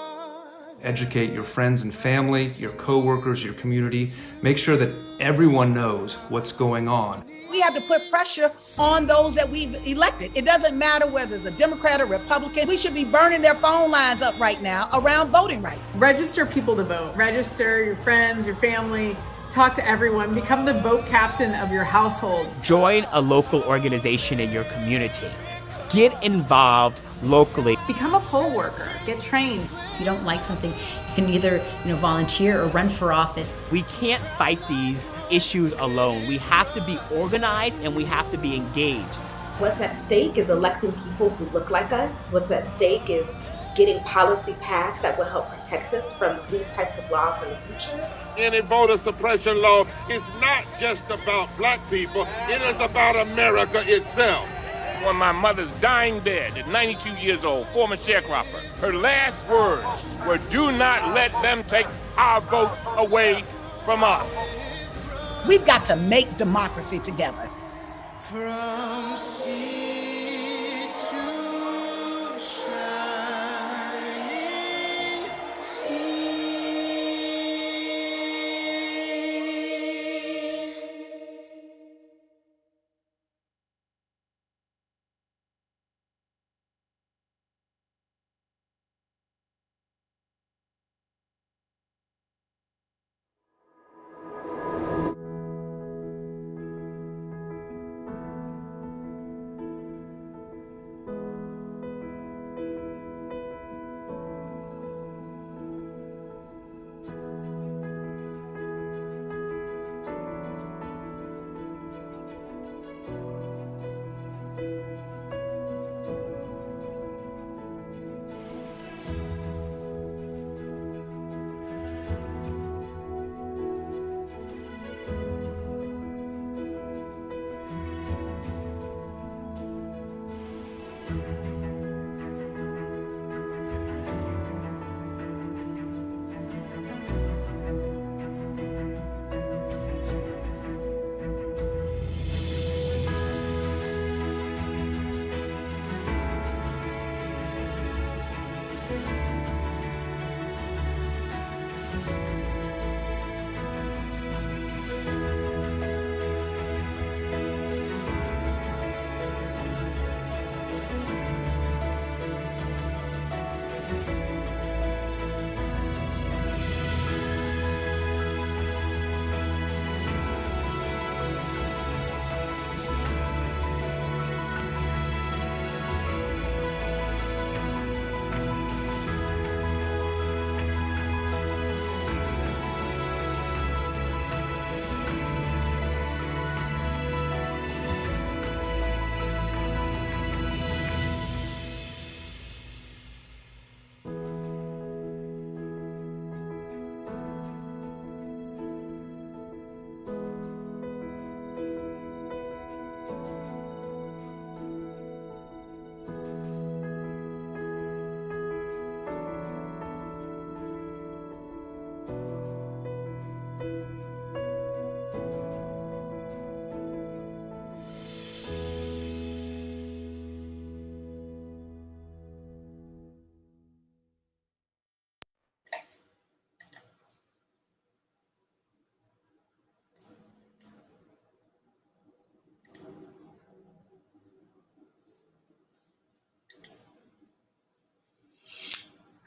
Educate your friends and family, your coworkers, your community. Make sure that everyone knows what's going on. We have to put pressure on those that we've elected. It doesn't matter whether it's a Democrat or Republican. We should be burning their phone lines up right now around voting rights. Register people to vote. Register your friends, your family. Talk to everyone. Become the vote captain of your household. Join a local organization in your community. Get involved locally. Become a poll worker. Get trained. If you don't like something, you can either volunteer or run for office. We can't fight these issues alone. We have to be organized and we have to be engaged. What's at stake is electing people who look like us. What's at stake is getting policy passed that will help protect us from these types of laws in the future. Any voter suppression law is not just about black people, it is about America itself. On my mother's dying bed at 92 years old, former sharecropper, her last words were, "Do not let them take our votes away from us." We've got to make democracy together. From sea to shining sea.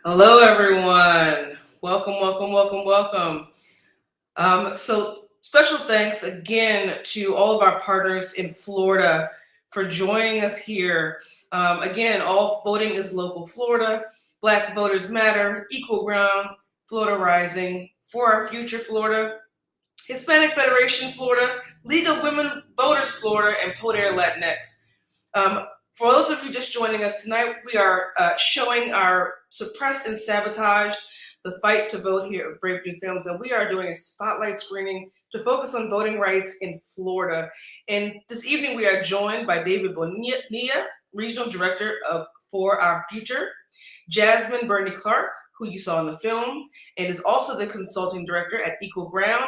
Hello, everyone. Welcome, welcome, welcome, welcome. So special thanks again to all of our partners in Florida for joining us here. Again, All Voting is Local Florida, Black Voters Matter, Equal Ground, Florida Rising, For Our Future Florida, Hispanic Federation Florida, League of Women Voters Florida, and Poder Latinx. For those of you just joining us tonight, we are showing our Suppressed and Sabotaged, the Fight to Vote here at Brave New Films, and we are doing a spotlight screening to focus on voting rights in Florida. And this evening we are joined by David Bonilla, Regional Director of For Our Future, Jasmine Bernie Clark, who you saw in the film, and is also the Consulting Director at Equal Ground,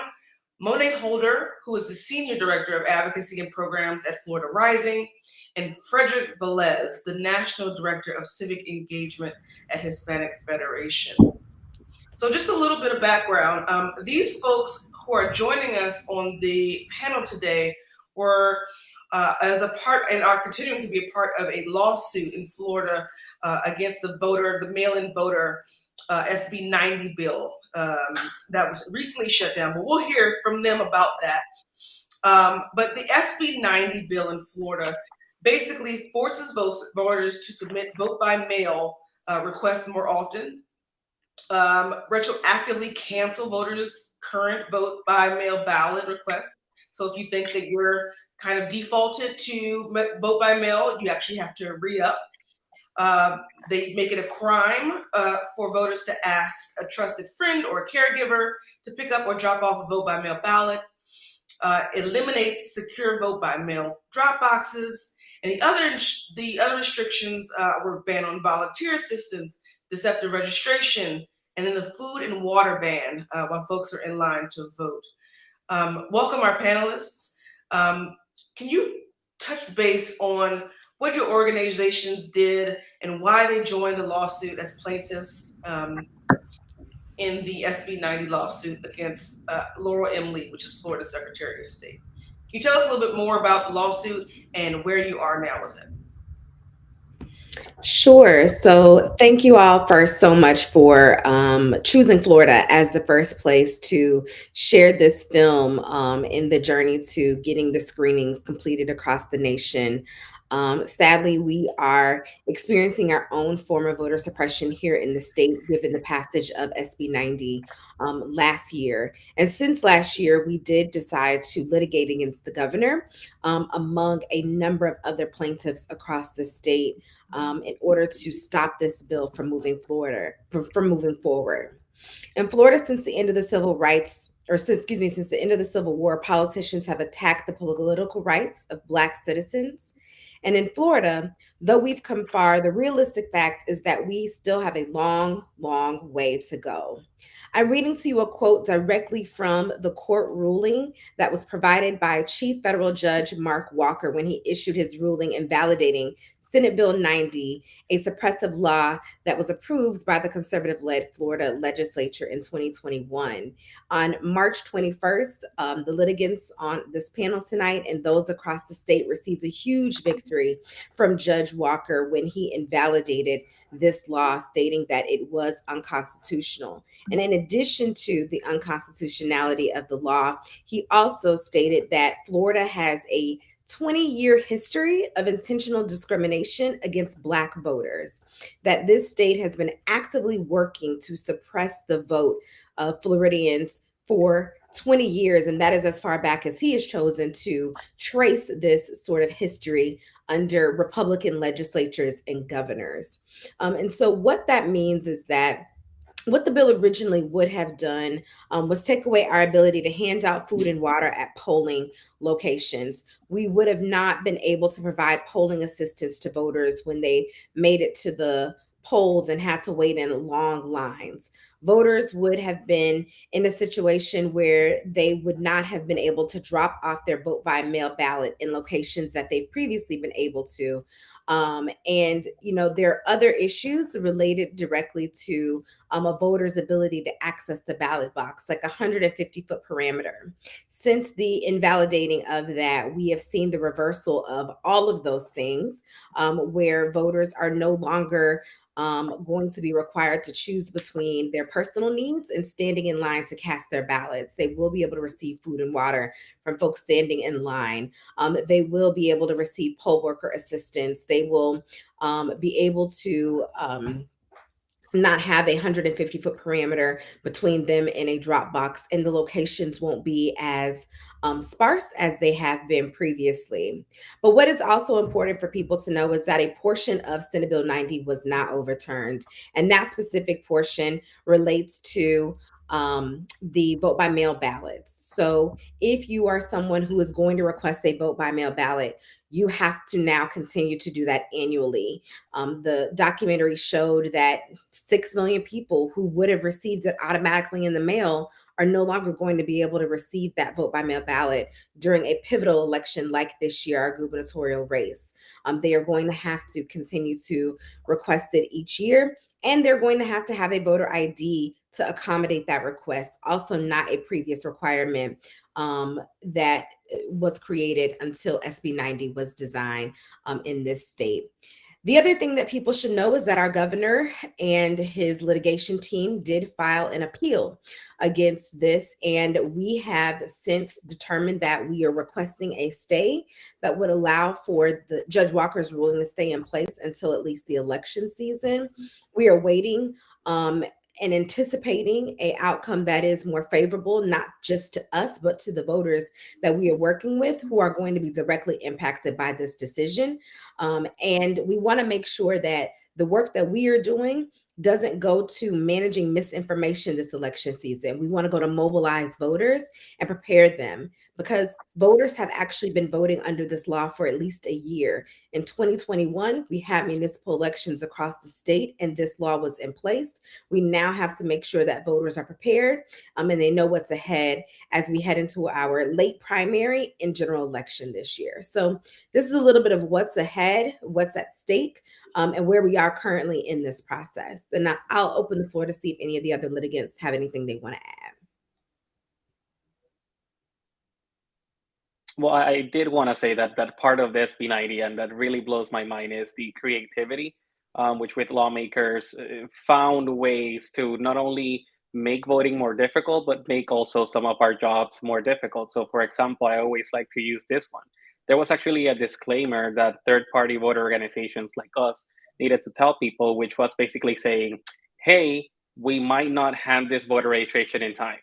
Monet Holder, who is the Senior Director of Advocacy and Programs at Florida Rising, and Frederick Velez, the National Director of Civic Engagement at Hispanic Federation. So just a little bit of background. These folks who are joining us on the panel today were and are continuing to be a part of a lawsuit in Florida against the mail-in voter SB 90 bill that was recently shut down, but we'll hear from them about that. But the SB 90 bill in Florida basically forces voters to submit vote-by-mail requests more often, retroactively cancel voters' current vote-by-mail ballot requests. So if you think that you're kind of defaulted to vote by mail, you actually have to re-up. They make it a crime for voters to ask a trusted friend or a caregiver to pick up or drop off a vote-by-mail ballot. Eliminates secure vote-by-mail drop boxes, and the other restrictions were ban on volunteer assistance, deceptive registration, and then the food and water ban while folks are in line to vote. Welcome our panelists. Can you touch base on what your organizations did and why they joined the lawsuit as plaintiffs in the SB 90 lawsuit against Laurel M. Lee, which is Florida Secretary of State? Can you tell us a little bit more about the lawsuit and where you are now with it? Sure. So thank you all first so much for choosing Florida as the first place to share this film in the journey to getting the screenings completed across the nation. Sadly, we are experiencing our own form of voter suppression here in the state, given the passage of SB 90 last year. And since last year, we did decide to litigate against the governor, among a number of other plaintiffs across the state, in order to stop this bill from moving forward. In Florida, since the end of the civil rights, since the end of the Civil War, politicians have attacked the political rights of Black citizens. And in Florida, though we've come far, the realistic fact is that we still have a long, long way to go. I'm reading to you a quote directly from the court ruling that was provided by Chief Federal Judge Mark Walker when he issued his ruling invalidating Senate Bill 90, a suppressive law that was approved by the conservative-led Florida legislature in 2021. On March 21st, the litigants on this panel tonight and those across the state received a huge victory from Judge Walker when he invalidated this law, stating that it was unconstitutional. And in addition to the unconstitutionality of the law, he also stated that Florida has a 20-year history of intentional discrimination against Black voters, that this state has been actively working to suppress the vote of Floridians for 20 years, and that is as far back as he has chosen to trace this sort of history under Republican legislatures and governors. And so what that means is that what the bill originally would have done was take away our ability to hand out food and water at polling locations. We would have not been able to provide polling assistance to voters when they made it to the polls and had to wait in long lines. Voters would have been in a situation where they would not have been able to drop off their vote by mail ballot in locations that they've previously been able to. And, there are other issues related directly to a voter's ability to access the ballot box, like a 150-foot parameter. Since the invalidating of that, we have seen the reversal of all of those things, where voters are no longer going to be required to choose between their personal needs and standing in line to cast their ballots. They will be able to receive food and water from folks standing in line. They will be able to receive poll worker assistance. They will be able to not have a 150-foot parameter between them and a drop box, and the locations won't be as sparse as they have been previously. But what is also important for people to know is that a portion of Senate Bill 90 was not overturned, and that specific portion relates to the vote by mail ballots. So if you are someone who is going to request a vote by mail ballot, you have to now continue to do that annually. The documentary showed that 6 million people who would have received it automatically in the mail are no longer going to be able to receive that vote by mail ballot during a pivotal election like this year, our gubernatorial race. They are going to have to continue to request it each year, and they're going to have a voter ID to accommodate that request. Also not a previous requirement that was created until SB 90 was designed in this state. The other thing that people should know is that our governor and his litigation team did file an appeal against this, and we have since determined that we are requesting a stay that would allow for the Judge Walker's ruling to stay in place until at least the election season. We are waiting and anticipating an outcome that is more favorable, not just to us, but to the voters that we are working with who are going to be directly impacted by this decision. And we want to make sure that the work that we are doing doesn't go to managing misinformation this election season. We want to go to mobilize voters and prepare them, because voters have actually been voting under this law for at least a year. In 2021, we had municipal elections across the state, and this law was in place. We now have to make sure that voters are prepared and they know what's ahead as we head into our late primary and general election this year. So this is a little bit of what's ahead, what's at stake, and where we are currently in this process. And I'll open the floor to see if any of the other litigants have anything they want to add. Well, I did want to say that part of the SB 90 and that really blows my mind is the creativity, which with lawmakers found ways to not only make voting more difficult, but make also some of our jobs more difficult. So for example, I always like to use this one. There was actually a disclaimer that third-party voter organizations like us needed to tell people, which was basically saying, hey, we might not hand this voter registration in time.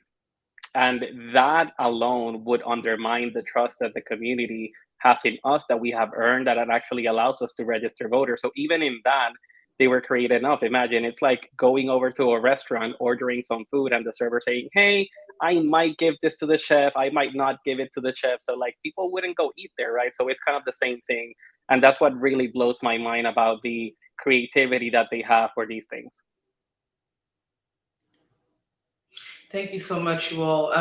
And that alone would undermine the trust that the community has in us, that we have earned, that it actually allows us to register voters. So even in that, they were creative enough. Imagine it's like going over to a restaurant, ordering some food, and the server saying, hey, I might give this to the chef, I might not give it to the chef. So like people wouldn't go eat there, right? So it's kind of the same thing. And that's what really blows my mind about the creativity that they have for these things. Thank you so much, you all.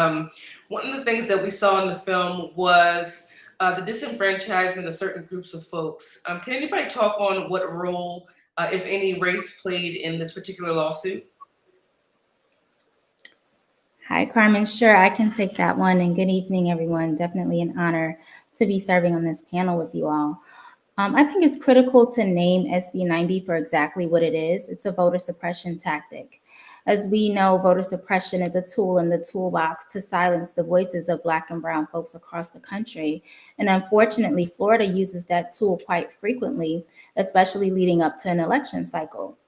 One of the things that we saw in the film was the disenfranchisement of certain groups of folks. Can anybody talk on what role, if any, race played in this particular lawsuit? Hi, Carmen. Sure, I can take that one. And good evening, everyone. Definitely an honor to be serving on this panel with you all. I think it's critical to name SB 90 for exactly what it is. It's a voter suppression tactic. As we know, voter suppression is a tool in the toolbox to silence the voices of Black and Brown folks across the country. And unfortunately, Florida uses that tool quite frequently, especially leading up to an election cycle.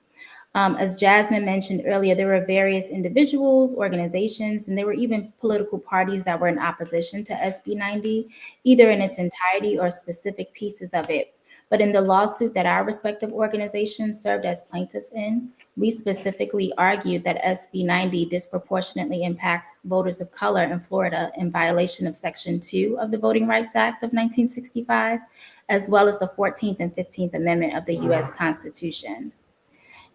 As Jasmine mentioned earlier, there were various individuals, organizations, and there were even political parties that were in opposition to SB 90, either in its entirety or specific pieces of it. But in the lawsuit that our respective organizations served as plaintiffs in, we specifically argued that SB 90 disproportionately impacts voters of color in Florida in violation of Section 2 of the Voting Rights Act of 1965, as well as the 14th and 15th Amendment of the U.S. Constitution.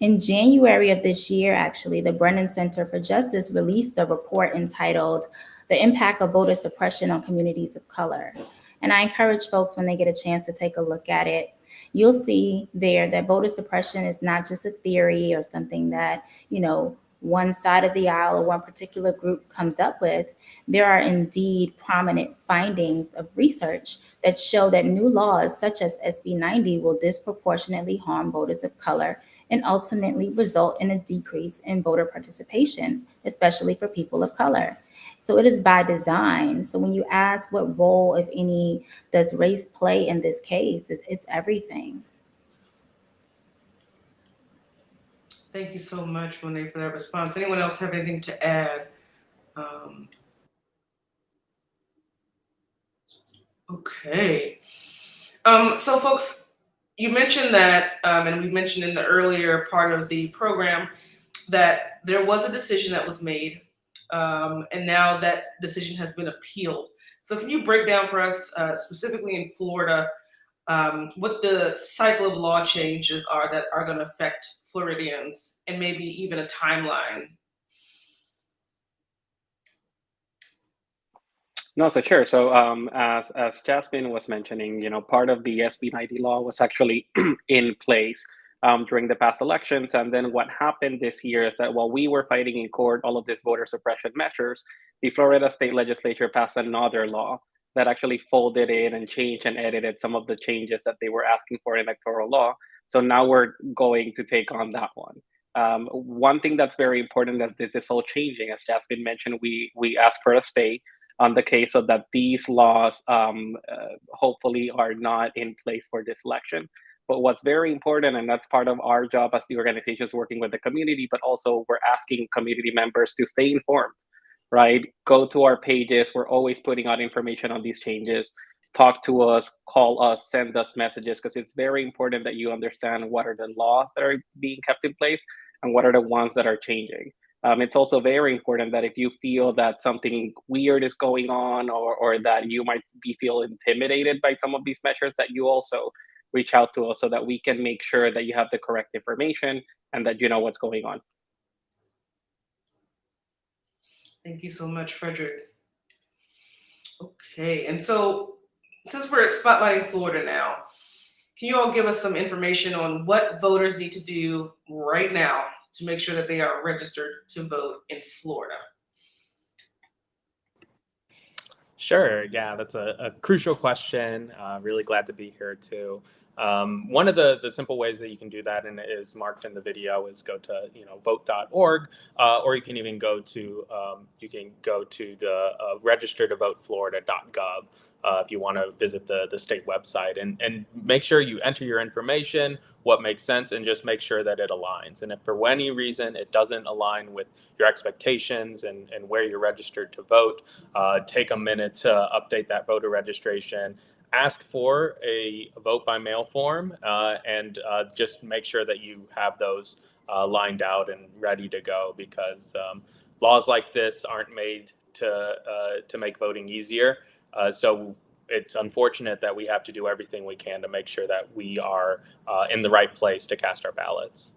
In January of this year, actually, the Brennan Center for Justice released a report entitled The Impact of Voter Suppression on Communities of Color. And I encourage folks when they get a chance to take a look at it. You'll see there that voter suppression is not just a theory or something that, one side of the aisle or one particular group comes up with. There are indeed prominent findings of research that show that new laws such as SB 90 will disproportionately harm voters of color and ultimately result in a decrease in voter participation, especially for people of color. So it is by design. So when you ask what role, if any, does race play in this case, it's everything. Thank you so much, Monet, for that response. Anyone else have anything to add? Okay. So folks, you mentioned that, and we mentioned in the earlier part of the program, that there was a decision that was made, and now that decision has been appealed. So can you break down for us, specifically in Florida, what the cycle of law changes are that are going to affect Floridians, and maybe even a timeline? No, so sure. So as Jasmine was mentioning, part of the SB 90 law was actually in place during the past elections. And then what happened this year is that while we were fighting in court all of these voter suppression measures, the Florida state legislature passed another law that actually folded in and changed and edited some of the changes that they were asking for in electoral law. So now we're going to take on that one. One thing that's very important that this is all changing, as Jasmine mentioned, we asked for a stay on the case so that these laws hopefully are not in place for this election. But what's very important, and that's part of our job as the organizations working with the community, but also we're asking community members to stay informed, right? Go to our pages. We're always putting out information on these changes. Talk to us, call us, send us messages, because it's very important that you understand what are the laws that are being kept in place and what are the ones that are changing. It's also very important that if you feel that something weird is going on, or that you might feel intimidated by some of these measures, that you also reach out to us so that we can make sure that you have the correct information and that you know what's going on. Thank you so much, Frederick. Okay, and so since we're spotlighting Florida now, can you all give us some information on what voters need to do right now to make sure that they are registered to vote in Florida? Sure. Yeah, that's a crucial question. Really glad to be here too. One of the simple ways that you can do that, and it is marked in the video, is go to vote.org, or you can even go to the registertovoteflorida.gov if you want to visit the state website, and make sure you enter your information, what makes sense, and just make sure that it aligns. And if for any reason it doesn't align with your expectations and where you're registered to vote, take a minute to update that voter registration. Ask for a vote by mail form, and just make sure that you have those lined out and ready to go, because laws like this aren't made to make voting easier. So it's unfortunate that we have to do everything we can to make sure that we are in the right place to cast our ballots.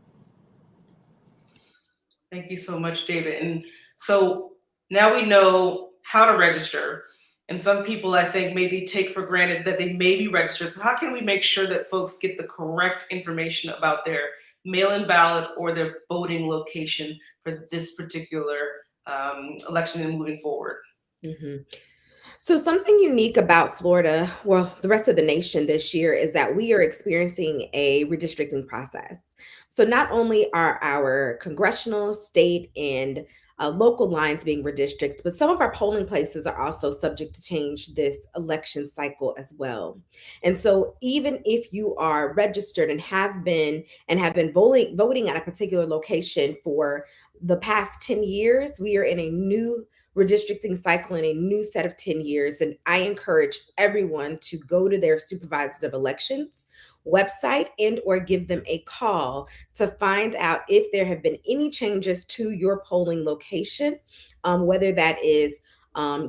Thank you so much, David. And so now we know how to register. And some people, I think, maybe take for granted that they may be registered. So how can we make sure that folks get the correct information about their mail-in ballot or their voting location for this particular election and moving forward? Mm-hmm. So something unique about Florida, well, the rest of the nation this year, is that we are experiencing a redistricting process. So not only are our congressional, state, and local lines being redistricted, but some of our polling places are also subject to change this election cycle as well. And so even if you are registered and have been voting at a particular location for the past 10 years, we are in a new redistricting cycle in a new set of 10 years. And I encourage everyone to go to their supervisors of elections website and or give them a call to find out if there have been any changes to your polling location, whether that is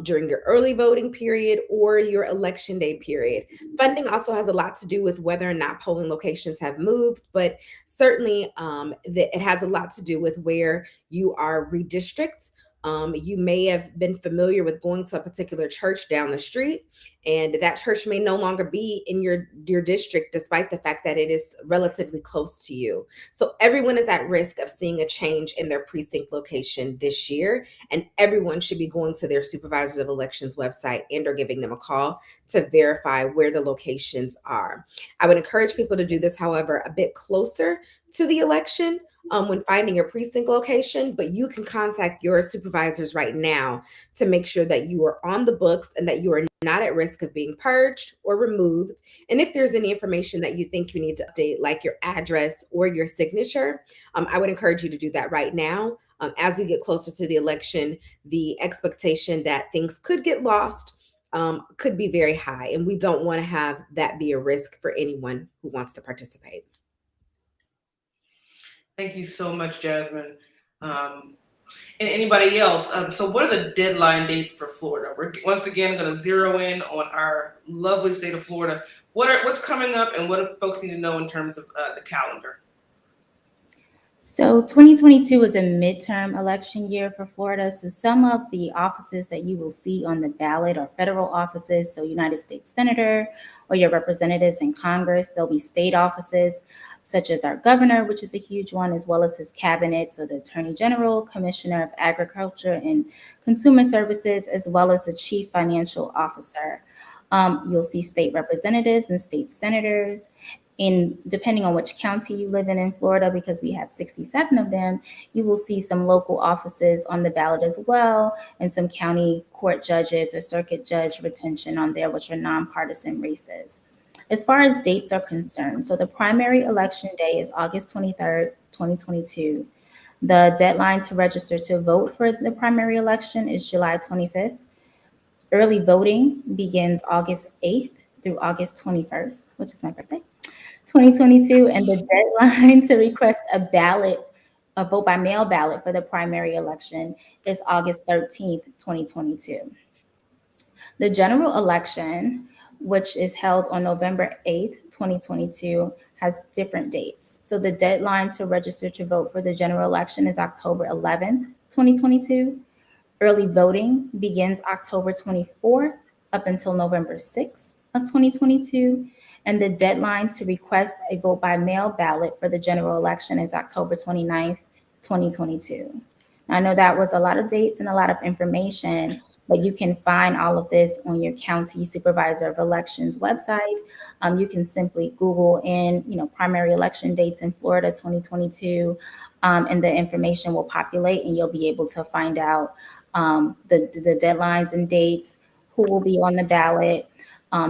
during your early voting period or your election day period. Funding also has a lot to do with whether or not polling locations have moved, but certainly it has a lot to do with where you are redistricted. You may have been familiar with going to a particular church down the street, and that church may no longer be in your district, despite the fact that it is relatively close to you. So everyone is at risk of seeing a change in their precinct location this year, and everyone should be going to their supervisors of elections website and or giving them a call to verify where the locations are. I would encourage people to do this, however, a bit closer to the election when finding your precinct location, but you can contact your supervisors right now to make sure that you are on the books and that you are not at risk of being purged or removed. And if there's any information that you think you need to update, like your address or your signature, I would encourage you to do that right now. As we get closer to the election, the expectation that things could get lost could be very high, and we don't want to have that be a risk for anyone who wants to participate. Thank you so much, Jasmine. And anybody else? So what are the deadline dates for Florida? We're once again going to zero in on our lovely state of Florida. What's coming up, and what do folks need to know in terms of the calendar? So 2022 is a midterm election year for Florida. So some of the offices that you will see on the ballot are federal offices, so United States Senator or your representatives in Congress. There'll be state offices such as our governor, which is a huge one, as well as his cabinet. So the Attorney General, Commissioner of Agriculture and Consumer Services, as well as the Chief Financial Officer. You'll see state representatives and state senators. Depending on which county you live in Florida, because we have 67 of them, you will see some local offices on the ballot as well, and some county court judges or circuit judge retention on there, which are nonpartisan races. As far as dates are concerned, so the primary election day is August 23rd, 2022. The deadline to register to vote for the primary election is July 25th. Early voting begins August 8th through August 21st, which is my birthday. 2022, and the deadline to request a vote by mail ballot for the primary election is August 13th, 2022. The general election, which is held on November 8th, 2022, has different dates. So the deadline to register to vote for the general election is October 11th, 2022. Early voting begins October 24th up until November 6th of 2022. And the deadline to request a vote by mail ballot for the general election is October 29th, 2022. Now, I know that was a lot of dates and a lot of information, but you can find all of this on your county supervisor of elections website. You can simply Google in, primary election dates in Florida 2022, and the information will populate, and you'll be able to find out the deadlines and dates, who will be on the ballot,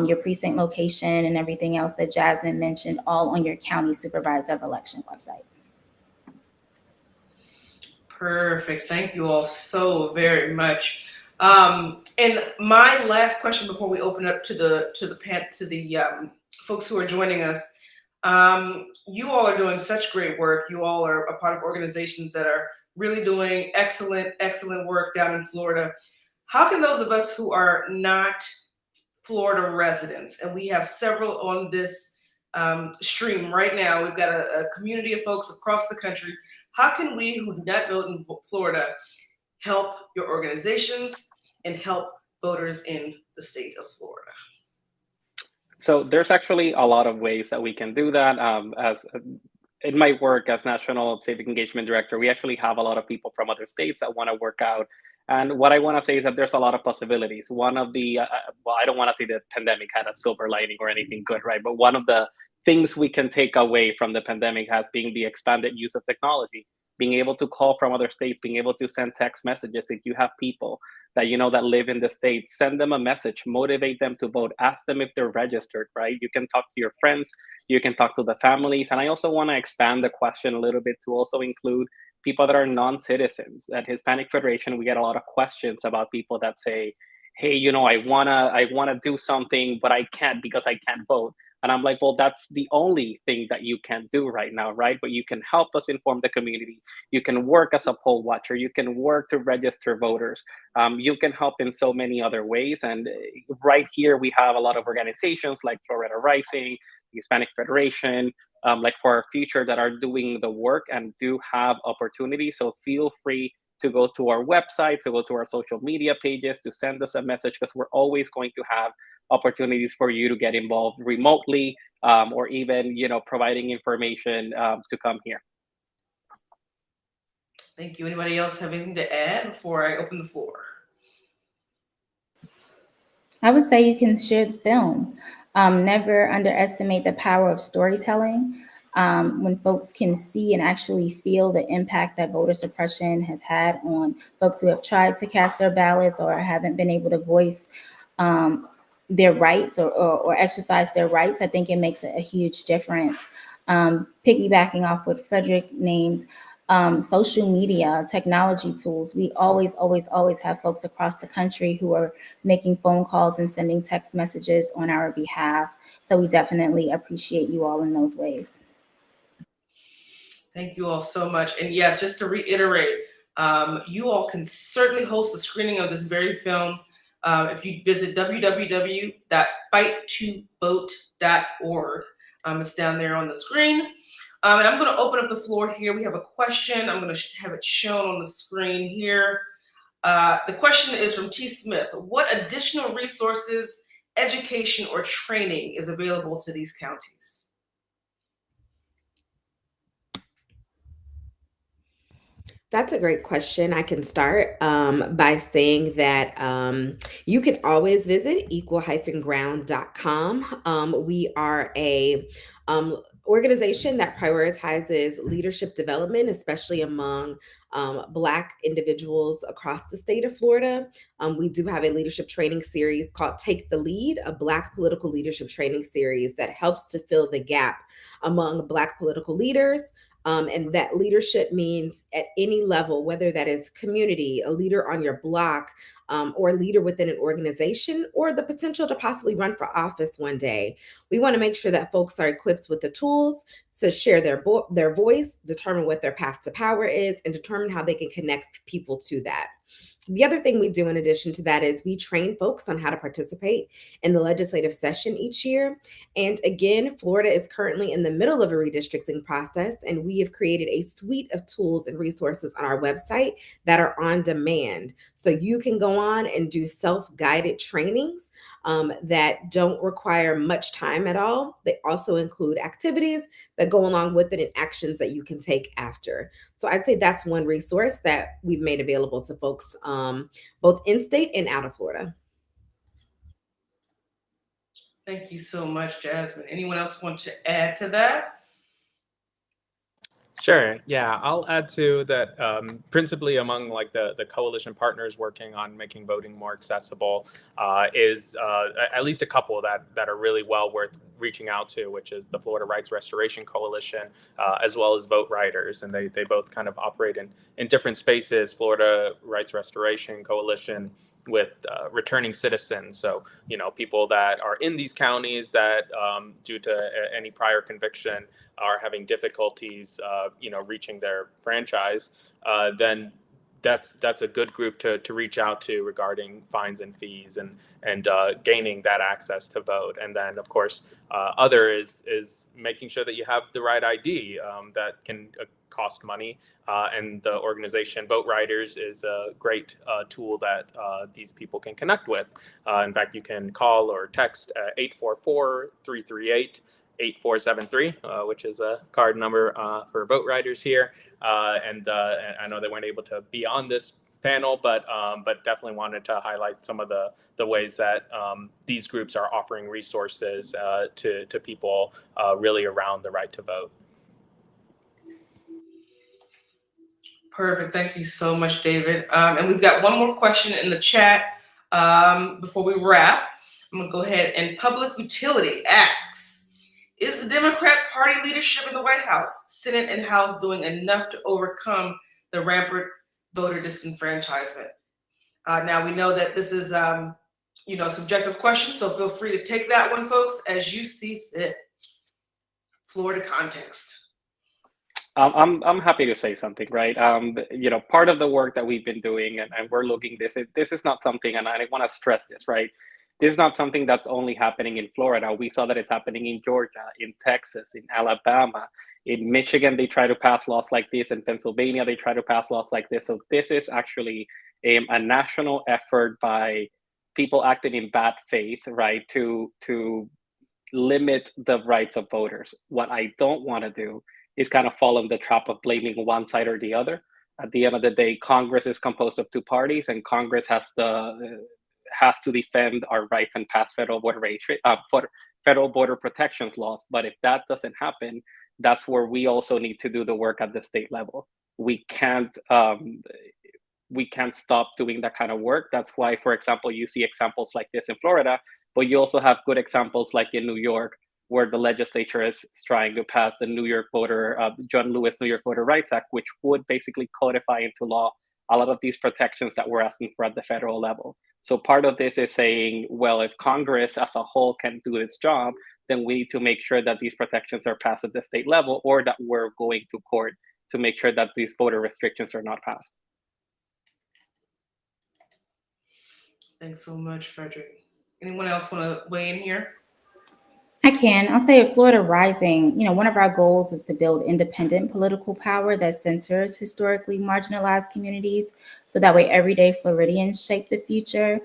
your precinct location, and everything else that Jasmine mentioned, all on your county supervisor of election website. Perfect. Thank you all so very much. And my last question before we open up to the folks who are joining us. You all are doing such great work. You all are a part of organizations that are really doing excellent work down in Florida. How can those of us who are not Florida residents, and we have several on this stream right now, we've got a community of folks across the country. How can we who do not vote in Florida help your organizations and help voters in the state of Florida? So there's actually a lot of ways that we can do that. As in my work as National Civic Engagement Director, we actually have a lot of people from other states that want to work out. And what I want to say is that there's a lot of possibilities. One of the, well, I don't want to say the pandemic had a silver lining or anything good, right? But one of the things we can take away from the pandemic has been the expanded use of technology, being able to call from other states, being able to send text messages. If you have people that you know that live in the States, send them a message, motivate them to vote, ask them if they're registered, right? You can talk to your friends, you can talk to the families. And I also want to expand the question a little bit to also include people that are non-citizens. At Hispanic Federation, we get a lot of questions about people that say, hey, I wanna do something, but I can't because I can't vote. And I'm like, well, that's the only thing that you can do right now, right? But you can help us inform the community. You can work as a poll watcher. You can work to register voters. You can help in so many other ways. And right here, we have a lot of organizations like Florida Rising, the Hispanic Federation, like For Our Future, that are doing the work and do have opportunities. So feel free to go to our website, to go to our social media pages, to send us a message, because we're always going to have opportunities for you to get involved remotely, or even, providing information to come here. Thank you. Anybody else have anything to add before I open the floor? I would say you can share the film. Never underestimate the power of storytelling. when folks can see and actually feel the impact that voter suppression has had on folks who have tried to cast their ballots or haven't been able to voice their rights or exercise their rights, I think it makes a huge difference. Piggybacking off what Frederick named, social media, technology tools, we always have folks across the country who are making phone calls and sending text messages on our behalf. So we definitely appreciate you all in those ways. Thank you all so much. And yes, just to reiterate, you all can certainly host a screening of this very film if you visit www.fight2vote.org. It's down there on the screen. And I'm going to open up the floor here. We have a question. I'm going to have it shown on the screen here. The question is from T. Smith. What additional resources, education, or training is available to these counties? That's a great question. I can start by saying that you can always visit equal-ground.com. We are a organization that prioritizes leadership development, especially among Black individuals across the state of Florida. We do have a leadership training series called Take the Lead, a Black political leadership training series that helps to fill the gap among Black political leaders. And that leadership means at any level, whether that is community, a leader on your block, or a leader within an organization, or the potential to possibly run for office one day. We want to make sure that folks are equipped with the tools to share their voice, determine what their path to power is, and determine how they can connect people to that. The other thing we do in addition to that is we train folks on how to participate in the legislative session each year. And again, Florida is currently in the middle of a redistricting process, and we have created a suite of tools and resources on our website that are on demand. So you can go on and do self-guided trainings that don't require much time at all. They also include activities that go along with it and actions that you can take after. So I'd say that's one resource that we've made available to folks both in state and out of Florida. Thank you so much, Jasmine. Anyone else want to add to that? Sure. Yeah, I'll add to that. Principally among like the coalition partners working on making voting more accessible is at least a couple that are really well worth reaching out to, which is the Florida Rights Restoration Coalition, as well as Vote Riders, and they both kind of operate in different spaces. Florida Rights Restoration Coalition with returning citizens, so people that are in these counties that due to any prior conviction are having difficulties reaching their franchise, then that's a good group to reach out to regarding fines and fees and gaining that access to vote. And then of course other is making sure that you have the right ID that can cost money, and the organization Vote Riders is a great tool that these people can connect with. In fact, you can call or text 844-338-8473, which is a card number for Vote Riders here. And I know they weren't able to be on this panel, but definitely wanted to highlight some of the ways that these groups are offering resources to people really around the right to vote. Perfect. Thank you so much, David. And we've got one more question in the chat before we wrap. I'm going to go ahead. And Public Utility asks, is the Democrat Party leadership in the White House, Senate, and House doing enough to overcome the rampant voter disenfranchisement? Now, we know that this is a subjective question, so feel free to take that one, folks, as you see fit. Florida context. I'm happy to say something, right? Part of the work that we've been doing, and we're looking this is not something, and I want to stress this, right? This is not something that's only happening in Florida. We saw that it's happening in Georgia, in Texas, in Alabama, in Michigan. They try to pass laws like this. In Pennsylvania, they try to pass laws like this. So this is actually a national effort by people acting in bad faith, right? To limit the rights of voters. What I don't want to do is kind of fall in the trap of blaming one side or the other. At the end of the day, Congress is composed of two parties, and Congress has to defend our rights and pass federal border protections laws. But if that doesn't happen, that's where we also need to do the work at the state level. We can't stop doing that kind of work. That's why, for example, you see examples like this in Florida, but you also have good examples like in New York, where the legislature is trying to pass the John Lewis New York Voter Rights Act, which would basically codify into law a lot of these protections that we're asking for at the federal level. So part of this is saying, well, if Congress as a whole can do its job, then we need to make sure that these protections are passed at the state level, or that we're going to court to make sure that these voter restrictions are not passed. Thanks so much, Frederick. Anyone else want to weigh in here? I can. I'll say at Florida Rising, one of our goals is to build independent political power that centers historically marginalized communities, so that way everyday Floridians shape the future.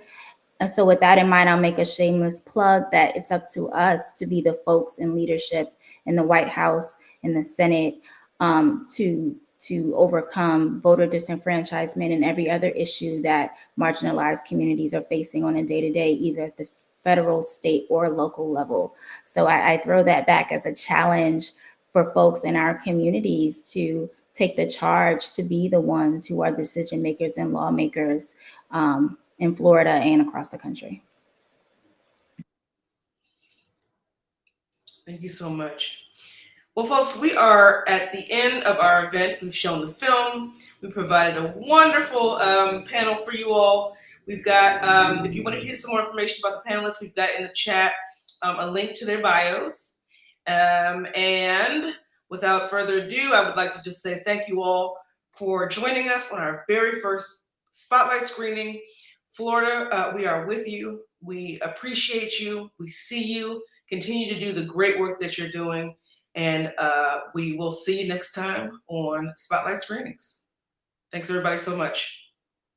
And so with that in mind, I'll make a shameless plug that it's up to us to be the folks in leadership in the White House, in the Senate, to overcome voter disenfranchisement and every other issue that marginalized communities are facing on a day-to-day, either at the federal, state, or local level. So I throw that back as a challenge for folks in our communities to take the charge to be the ones who are decision makers and lawmakers in Florida and across the country. Thank you so much. Well, folks, we are at the end of our event. We've shown the film. We provided a wonderful panel for you all. We've got, if you want to hear some more information about the panelists, we've got in the chat a link to their bios. And without further ado, I would like to just say thank you all for joining us on our very first Spotlight screening. Florida, we are with you. We appreciate you. We see you. Continue to do the great work that you're doing. And we will see you next time on Spotlight Screenings. Thanks, everybody, so much.